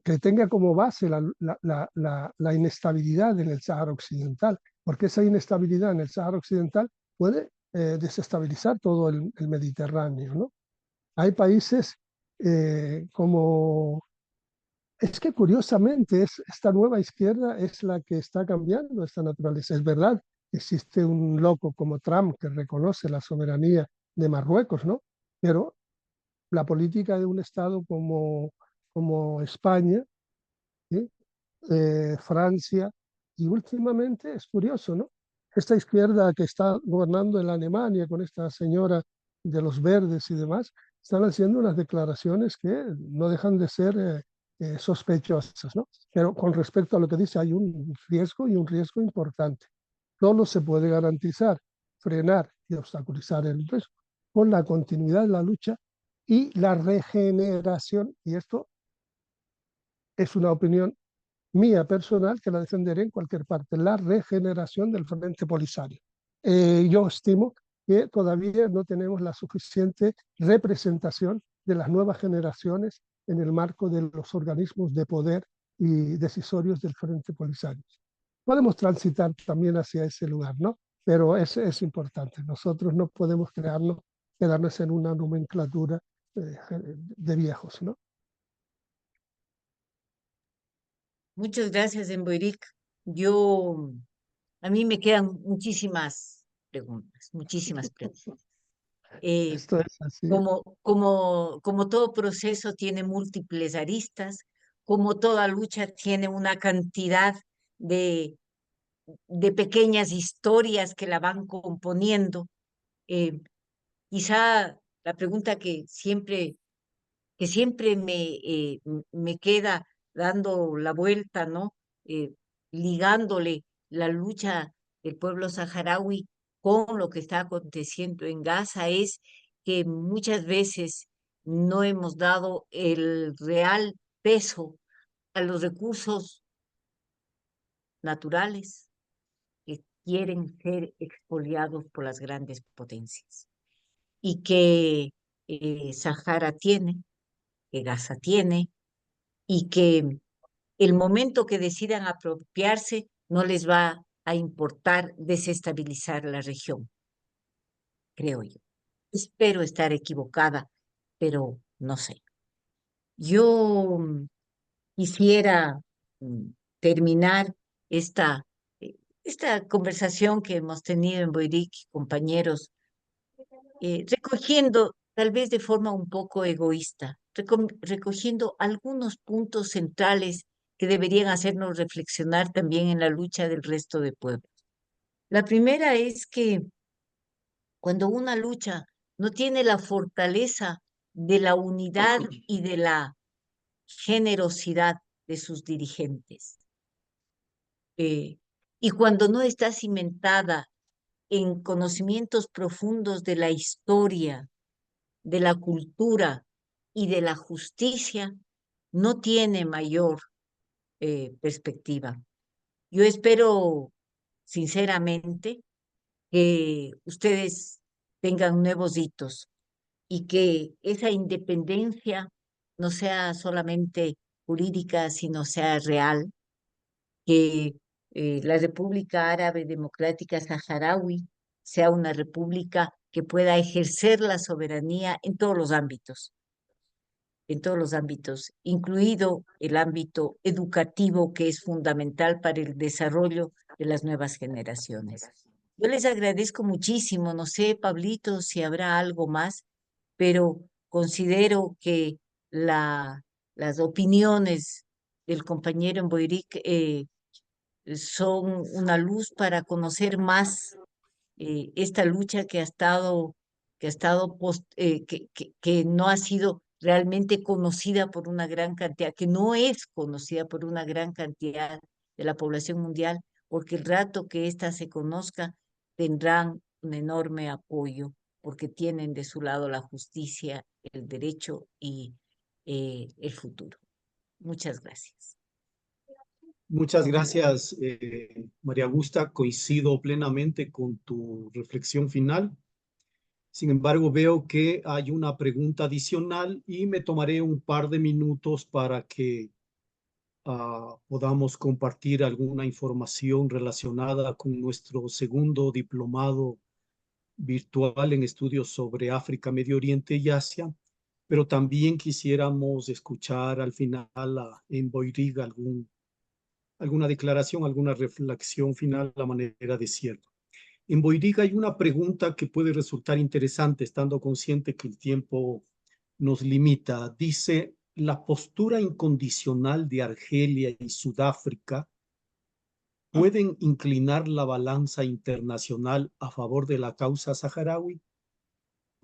Que tenga como base la inestabilidad en el Sáhara Occidental, porque esa inestabilidad en el Sáhara Occidental puede desestabilizar todo el Mediterráneo, ¿no? Hay países como... Es que curiosamente esta nueva izquierda es la que está cambiando esta naturaleza. Es verdad, existe un loco como Trump que reconoce la soberanía de Marruecos, ¿no? Pero la política de un Estado como España, ¿sí? Francia, y últimamente es curioso, ¿no? Esta izquierda que está gobernando en la Alemania con esta señora de los verdes y demás, están haciendo unas declaraciones que no dejan de ser sospechosas, ¿no? Pero con respecto a lo que dice, hay un riesgo y un riesgo importante. Solo se puede garantizar, frenar y obstaculizar el riesgo con la continuidad de la lucha y la regeneración, y esto es una opinión mía personal que la defenderé en cualquier parte, la regeneración del Frente Polisario. Yo estimo que todavía no tenemos la suficiente representación de las nuevas generaciones en el marco de los organismos de poder y decisorios del Frente Polisario. Podemos transitar también hacia ese lugar, ¿no? Pero es importante. Nosotros no podemos quedarnos en una nomenclatura de viejos, ¿no? Muchas gracias, Emboiric. A mí me quedan muchísimas preguntas, muchísimas preguntas. Esto es así. Como todo proceso tiene múltiples aristas, como toda lucha tiene una cantidad de, de pequeñas historias que la van componiendo. Eh, Quizá la pregunta que siempre me queda dando la vuelta, ¿no? Eh, Ligándole la lucha del pueblo saharaui con lo que está aconteciendo en Gaza es que muchas veces no hemos dado el real peso a los recursos naturales que quieren ser expoliados por las grandes potencias y que Sahara tiene, que Gaza tiene, y que el momento que decidan apropiarse no les va a importar desestabilizar la región, creo yo. Espero estar equivocada, pero no sé. Yo quisiera mm, terminar esta, esta conversación que hemos tenido en Boiric, compañeros, recogiendo, tal vez de forma un poco egoísta, recogiendo algunos puntos centrales que deberían hacernos reflexionar también en la lucha del resto de pueblos. La primera es que cuando una lucha no tiene la fortaleza de la unidad y de la generosidad de sus dirigentes, eh, y cuando no está cimentada en conocimientos profundos de la historia, de la cultura y de la justicia, no tiene mayor perspectiva. Yo espero sinceramente que ustedes tengan nuevos hitos y que esa independencia no sea solamente jurídica, sino sea real, que la República Árabe Democrática Saharaui sea una república que pueda ejercer la soberanía en todos los ámbitos, incluido el ámbito educativo, que es fundamental para el desarrollo de las nuevas generaciones. Yo les agradezco muchísimo, no sé, Pablito, si habrá algo más, pero considero que las opiniones del compañero en Boiric son una luz para conocer más esta lucha que ha estado que no ha sido realmente conocida por una gran cantidad, que no es conocida por una gran cantidad de la población mundial, porque el rato que ésta se conozca tendrán un enorme apoyo, porque tienen de su lado la justicia, el derecho y el futuro. Muchas gracias. Muchas gracias, María Augusta. Coincido plenamente con tu reflexión final. Sin embargo, veo que hay una pregunta adicional y me tomaré un par de minutos para que podamos compartir alguna información relacionada con nuestro segundo diplomado virtual en estudios sobre África, Medio Oriente y Asia, pero también quisiéramos escuchar al final en Boiriga alguna declaración, alguna reflexión final a manera de cierre. En Boiriga hay una pregunta que puede resultar interesante, estando consciente que el tiempo nos limita. Dice, ¿la postura incondicional de Argelia y Sudáfrica pueden inclinar la balanza internacional a favor de la causa saharaui?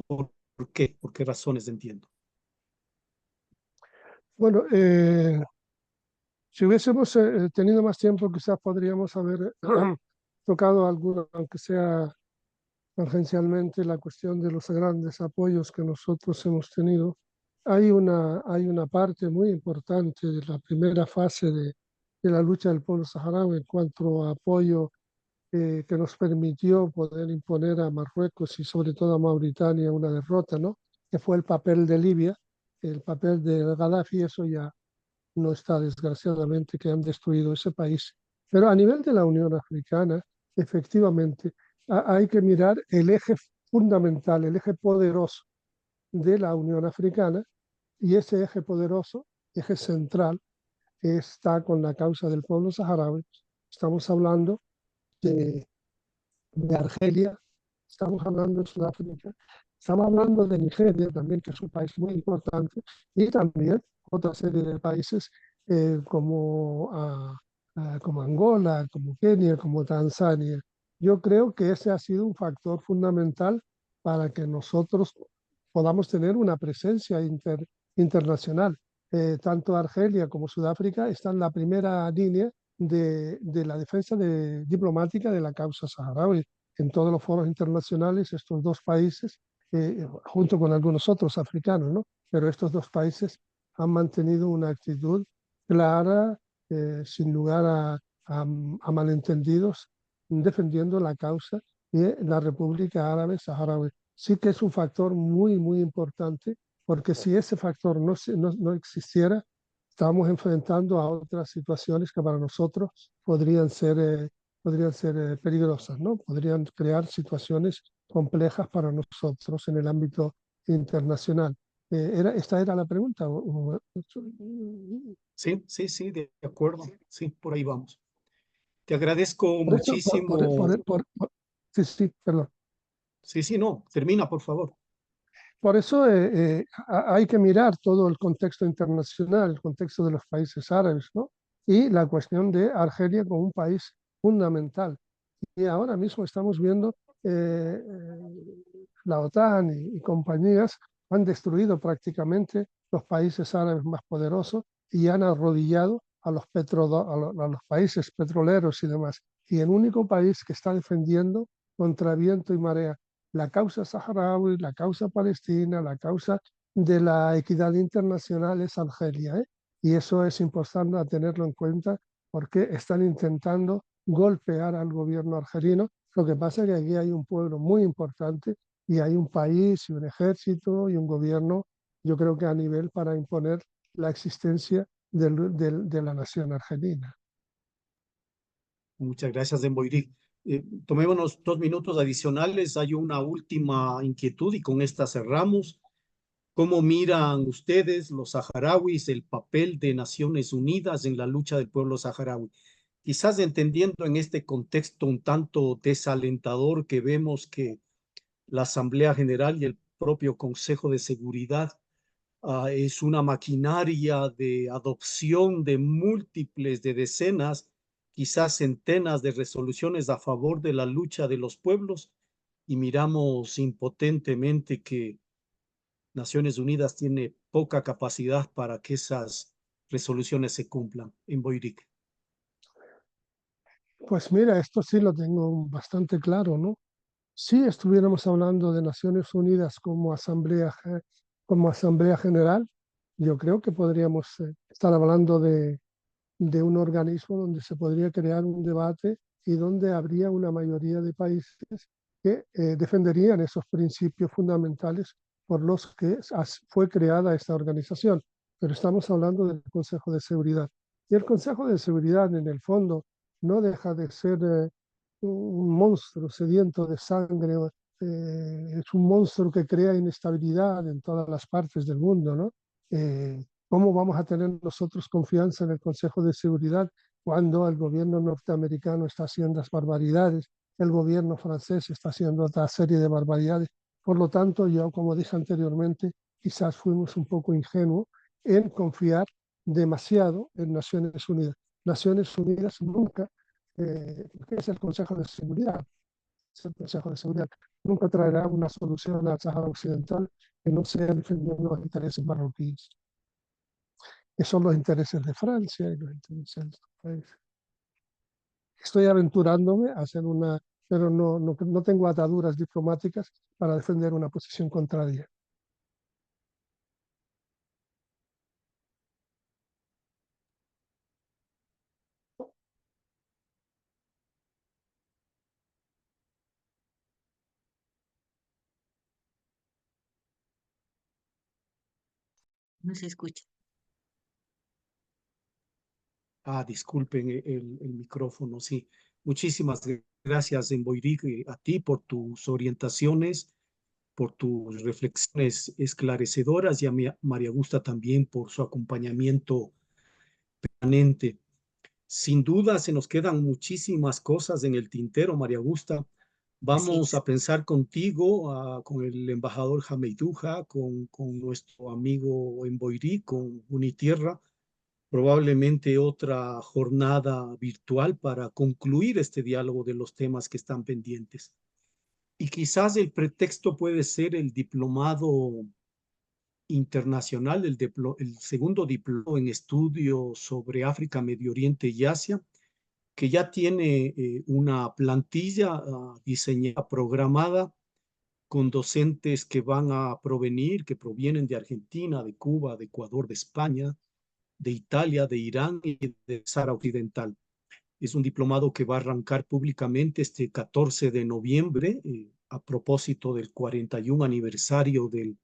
¿Por qué? ¿Por qué razones entiendo? Bueno, si hubiésemos tenido más tiempo, quizás podríamos haber tocado alguna, aunque sea tangencialmente, la cuestión de los grandes apoyos que nosotros hemos tenido. Hay una parte muy importante de la primera fase de la lucha del pueblo saharaui en cuanto a apoyo que nos permitió poder imponer a Marruecos y sobre todo a Mauritania una derrota, ¿no? Que fue el papel de Libia, el papel de Gaddafi. Eso ya no está, desgraciadamente, que han destruido ese país. Pero a nivel de la Unión Africana, efectivamente, hay que mirar el eje fundamental, el eje poderoso de la Unión Africana, y ese eje poderoso, eje central, está con la causa del pueblo saharaui. Estamos hablando de Argelia, estamos hablando de Sudáfrica, Estamos hablando de Nigeria también, que es un país muy importante, y también otra serie de países como Angola, como Kenia, como Tanzania. Yo creo que ese ha sido un factor fundamental para que nosotros podamos tener una presencia internacional. Tanto Argelia como Sudáfrica están en la primera línea de la defensa diplomática de la causa saharaui. En todos los foros internacionales, estos dos países, junto con algunos otros africanos, ¿no? Pero estos dos países han mantenido una actitud clara, sin lugar a malentendidos, defendiendo la causa de la República Árabe Saharaui. Sí que es un factor muy, muy importante, porque si ese factor no existiera, estamos enfrentando a otras situaciones que para nosotros podrían ser peligrosas, ¿no? Podrían crear situaciones complejas para nosotros en el ámbito internacional. ¿Esta era la pregunta? Sí, sí, sí, de acuerdo. Sí, por ahí vamos. Te agradezco Por eso, muchísimo. sí, sí, perdón. Sí, sí, no, termina, por favor. Por eso hay que mirar todo el contexto internacional, el contexto de los países árabes, ¿no? Y la cuestión de Argelia como un país fundamental. Y ahora mismo estamos viendo la OTAN y compañías han destruido prácticamente los países árabes más poderosos y han arrodillado a los países petroleros y demás. Y el único país que está defendiendo contra viento y marea la causa saharaui, la causa palestina, la causa de la equidad internacional es Argelia, ¿eh? Y eso es importante a tenerlo en cuenta porque están intentando golpear al gobierno argelino. Lo que pasa es que aquí hay un pueblo muy importante y hay un país y un ejército y un gobierno, yo creo que a nivel para imponer la existencia de la nación argelina. Muchas gracias, Demboiric. Tomémonos 2 minutos adicionales. Hay una última inquietud y con esta cerramos. ¿Cómo miran ustedes, los saharauis, el papel de Naciones Unidas en la lucha del pueblo saharaui? Quizás entendiendo en este contexto un tanto desalentador que vemos que la Asamblea General y el propio Consejo de Seguridad es una maquinaria de adopción de múltiples, de decenas, quizás centenas de resoluciones a favor de la lucha de los pueblos y miramos impotentemente que Naciones Unidas tiene poca capacidad para que esas resoluciones se cumplan en Boiric. Pues mira, esto sí lo tengo bastante claro, ¿no? Si estuviéramos hablando de Naciones Unidas como Asamblea General, yo creo que podríamos estar hablando de un organismo donde se podría crear un debate y donde habría una mayoría de países que defenderían esos principios fundamentales por los que fue creada esta organización. Pero estamos hablando del Consejo de Seguridad. Y el Consejo de Seguridad, en el fondo, no deja de ser un monstruo sediento de sangre, es un monstruo que crea inestabilidad en todas las partes del mundo, ¿no? ¿Cómo vamos a tener nosotros confianza en el Consejo de Seguridad cuando el gobierno norteamericano está haciendo las barbaridades, el gobierno francés está haciendo otra serie de barbaridades? Por lo tanto, yo, como dije anteriormente, quizás fuimos un poco ingenuos en confiar demasiado en Naciones Unidas. Naciones Unidas nunca, ¿qué es el Consejo de Seguridad? Es el Consejo de Seguridad. Nunca traerá una solución al Sáhara Occidental que no sea defendiendo los intereses marroquíes, que son los intereses de Francia y los intereses de estos países. Estoy aventurándome a hacer pero no tengo ataduras diplomáticas para defender una posición contraria. No se escucha. Disculpen el micrófono, sí. Muchísimas gracias, Demboiric, a ti por tus orientaciones, por tus reflexiones esclarecedoras y a María Augusta también por su acompañamiento permanente. Sin duda se nos quedan muchísimas cosas en el tintero, María Augusta. Vamos a pensar contigo, con el embajador Hameiduja, con nuestro amigo Emboirí, con Unitierra, probablemente otra jornada virtual para concluir este diálogo de los temas que están pendientes. Y quizás el pretexto puede ser el diplomado internacional, el segundo diplomado en estudios sobre África, Medio Oriente y Asia, que ya tiene una plantilla diseñada, programada, con docentes que que provienen de Argentina, de Cuba, de Ecuador, de España, de Italia, de Irán y de Sahara Occidental. Es un diplomado que va a arrancar públicamente este 14 de noviembre, a propósito del 41 aniversario del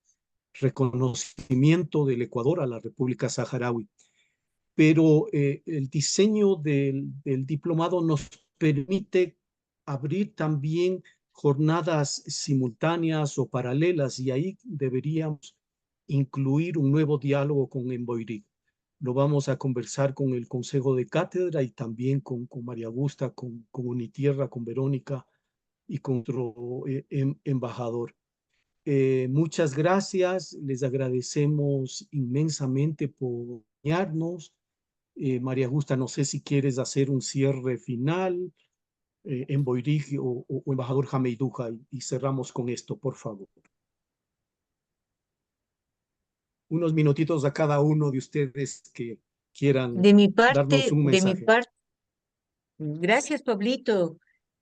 reconocimiento del Ecuador a la República Saharaui. Pero el diseño del diplomado nos permite abrir también jornadas simultáneas o paralelas, y ahí deberíamos incluir un nuevo diálogo con Emboirí. Lo vamos a conversar con el Consejo de Cátedra y también con María Augusta, con Unitierra, con Verónica y con otro embajador. Muchas gracias, les agradecemos inmensamente por acompañarnos. María Augusta, no sé si quieres hacer un cierre final, Emboirí o embajador Hameiduja, y cerramos con esto, por favor. Unos minutitos a cada uno de ustedes que quieran darnos un mensaje. Gracias, Pablito.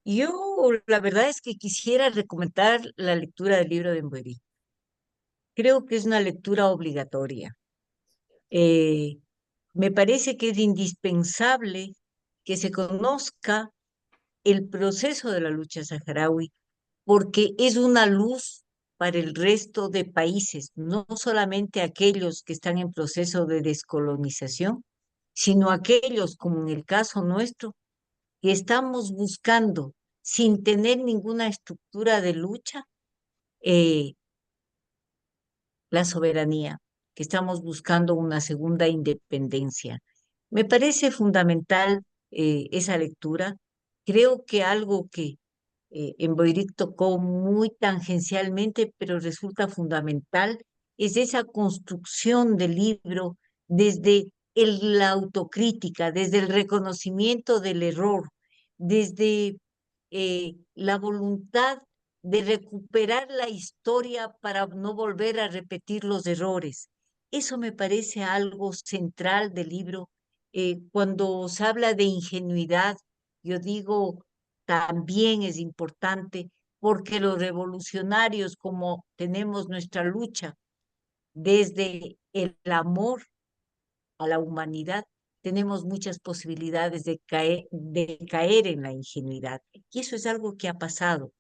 Yo la verdad es que quisiera recomendar la lectura del libro de Emboirí. Creo que es una lectura obligatoria. Eh, Me parece que es indispensable que se conozca el proceso de la lucha saharaui, porque es una luz para el resto de países, no solamente aquellos que están en proceso de descolonización, sino aquellos, como en el caso nuestro, que estamos buscando, sin tener ninguna estructura de lucha, eh, la soberanía, que estamos buscando una segunda independencia. Me parece fundamental esa lectura. Creo que algo que Emboirí tocó muy tangencialmente, pero resulta fundamental, es esa construcción del libro desde la autocrítica, desde el reconocimiento del error, desde la voluntad de recuperar la historia para no volver a repetir los errores. Eso me parece algo central del libro. Cuando se habla de ingenuidad, yo digo, también es importante porque los revolucionarios, como tenemos nuestra lucha desde el amor a la humanidad, tenemos muchas posibilidades de caer en la ingenuidad. Y eso es algo que ha pasado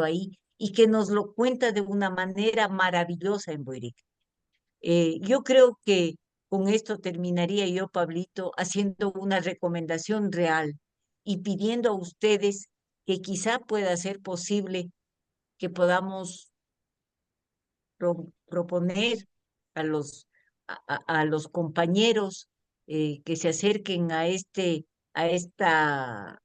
ahí y que nos lo cuenta de una manera maravillosa en Boiric. Yo creo que con esto terminaría yo, Pablito, haciendo una recomendación real y pidiendo a ustedes que quizá pueda ser posible que podamos proponer a a los compañeros que se acerquen a a esta,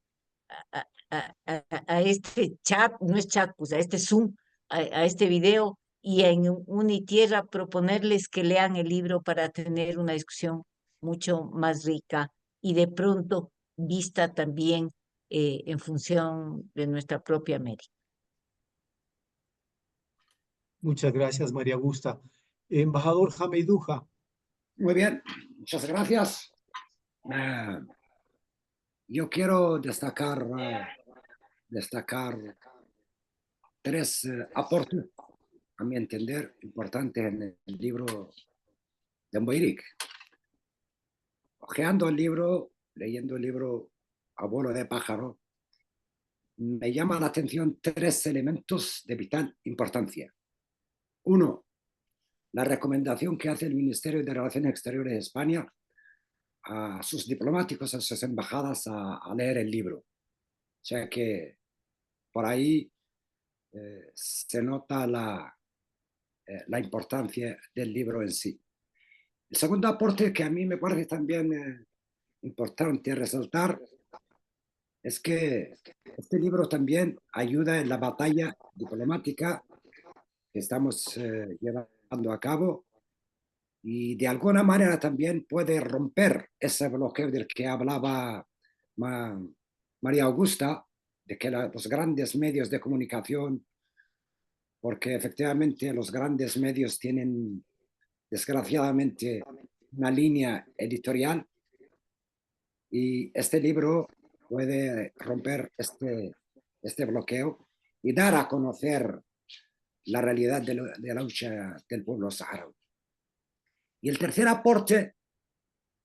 a este chat, no es chat, pues a este Zoom, a este video, y en Unitierra proponerles que lean el libro para tener una discusión mucho más rica y de pronto vista también en función de nuestra propia América. Muchas gracias, María Augusta. Embajador Hameiduja. Muy bien, muchas gracias. Yo quiero destacar tres aportes, a mi entender, importantes en el libro de Emboirí. Ojeando el libro, leyendo el libro a vuelo de pájaro, me llama la atención tres elementos de vital importancia. Uno, la recomendación que hace el Ministerio de Relaciones Exteriores de España a sus diplomáticos, a sus embajadas a leer el libro. O sea que por ahí se nota la importancia del libro en sí. El segundo aporte que a mí me parece también importante resaltar es que este libro también ayuda en la batalla diplomática que estamos llevando a cabo y de alguna manera también puede romper ese bloqueo del que hablaba María Augusta, de que los grandes medios de comunicación, porque efectivamente los grandes medios tienen desgraciadamente una línea editorial y este libro puede romper este bloqueo y dar a conocer la realidad de la lucha del pueblo saharaui. Y el tercer aporte,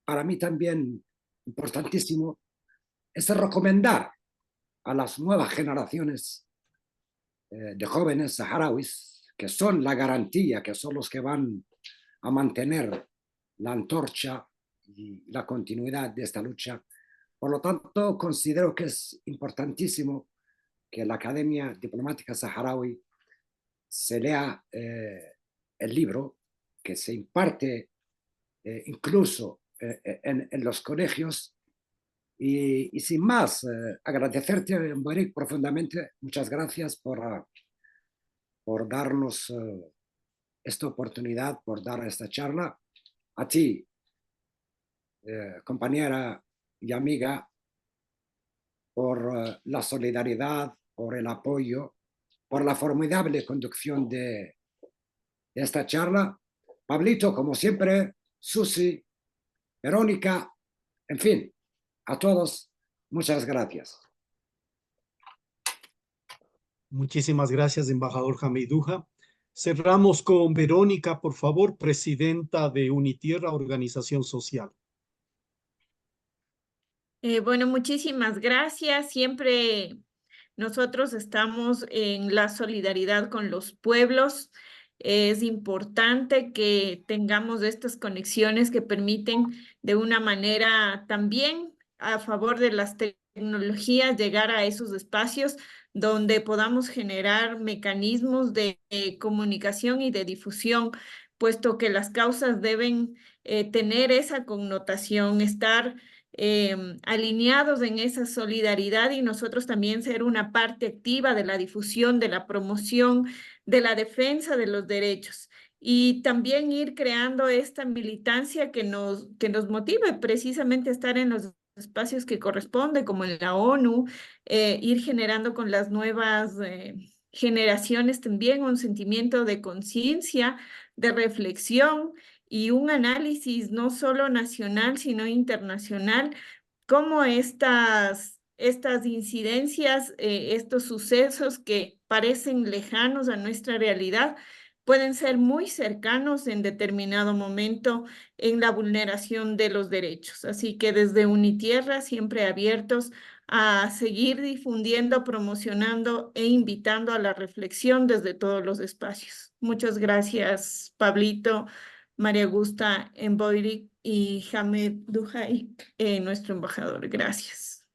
para mí también importantísimo, es recomendar a las nuevas generaciones de jóvenes saharauis, que son la garantía, que son los que van a mantener la antorcha y la continuidad de esta lucha. Por lo tanto, considero que es importantísimo que la Academia Diplomática Saharaui se lea el libro, que se imparte incluso en los colegios. Y sin más, agradecerte, Mboric, profundamente. Muchas gracias por darnos esta oportunidad, por dar esta charla. A ti, compañera y amiga, por la solidaridad, por el apoyo, por la formidable conducción de esta charla. Pablito, como siempre, Susi, Verónica, en fin, a todos, muchas gracias. Muchísimas gracias, embajador Hamiduja. Cerramos con Verónica, por favor, presidenta de Unitierra, organización social. Bueno, muchísimas gracias. Siempre nosotros estamos en la solidaridad con los pueblos. Es importante que tengamos estas conexiones que permiten de una manera también a favor de las tecnologías llegar a esos espacios donde podamos generar mecanismos de comunicación y de difusión, puesto que las causas deben tener esa connotación, estar alineados en esa solidaridad y nosotros también ser una parte activa de la difusión, de la promoción, de la defensa de los derechos y también ir creando esta militancia que nos motive precisamente a estar en los espacios que corresponde, como en la ONU, ir generando con las nuevas generaciones también un sentimiento de conciencia, de reflexión y un análisis no solo nacional, sino internacional, cómo estas incidencias, estos sucesos que parecen lejanos a nuestra realidad, pueden ser muy cercanos en determinado momento en la vulneración de los derechos. Así que desde Unitierra, siempre abiertos a seguir difundiendo, promocionando e invitando a la reflexión desde todos los espacios. Muchas gracias, Pablito, María Augusta Mboric y Hamed Duhai, nuestro embajador. Gracias.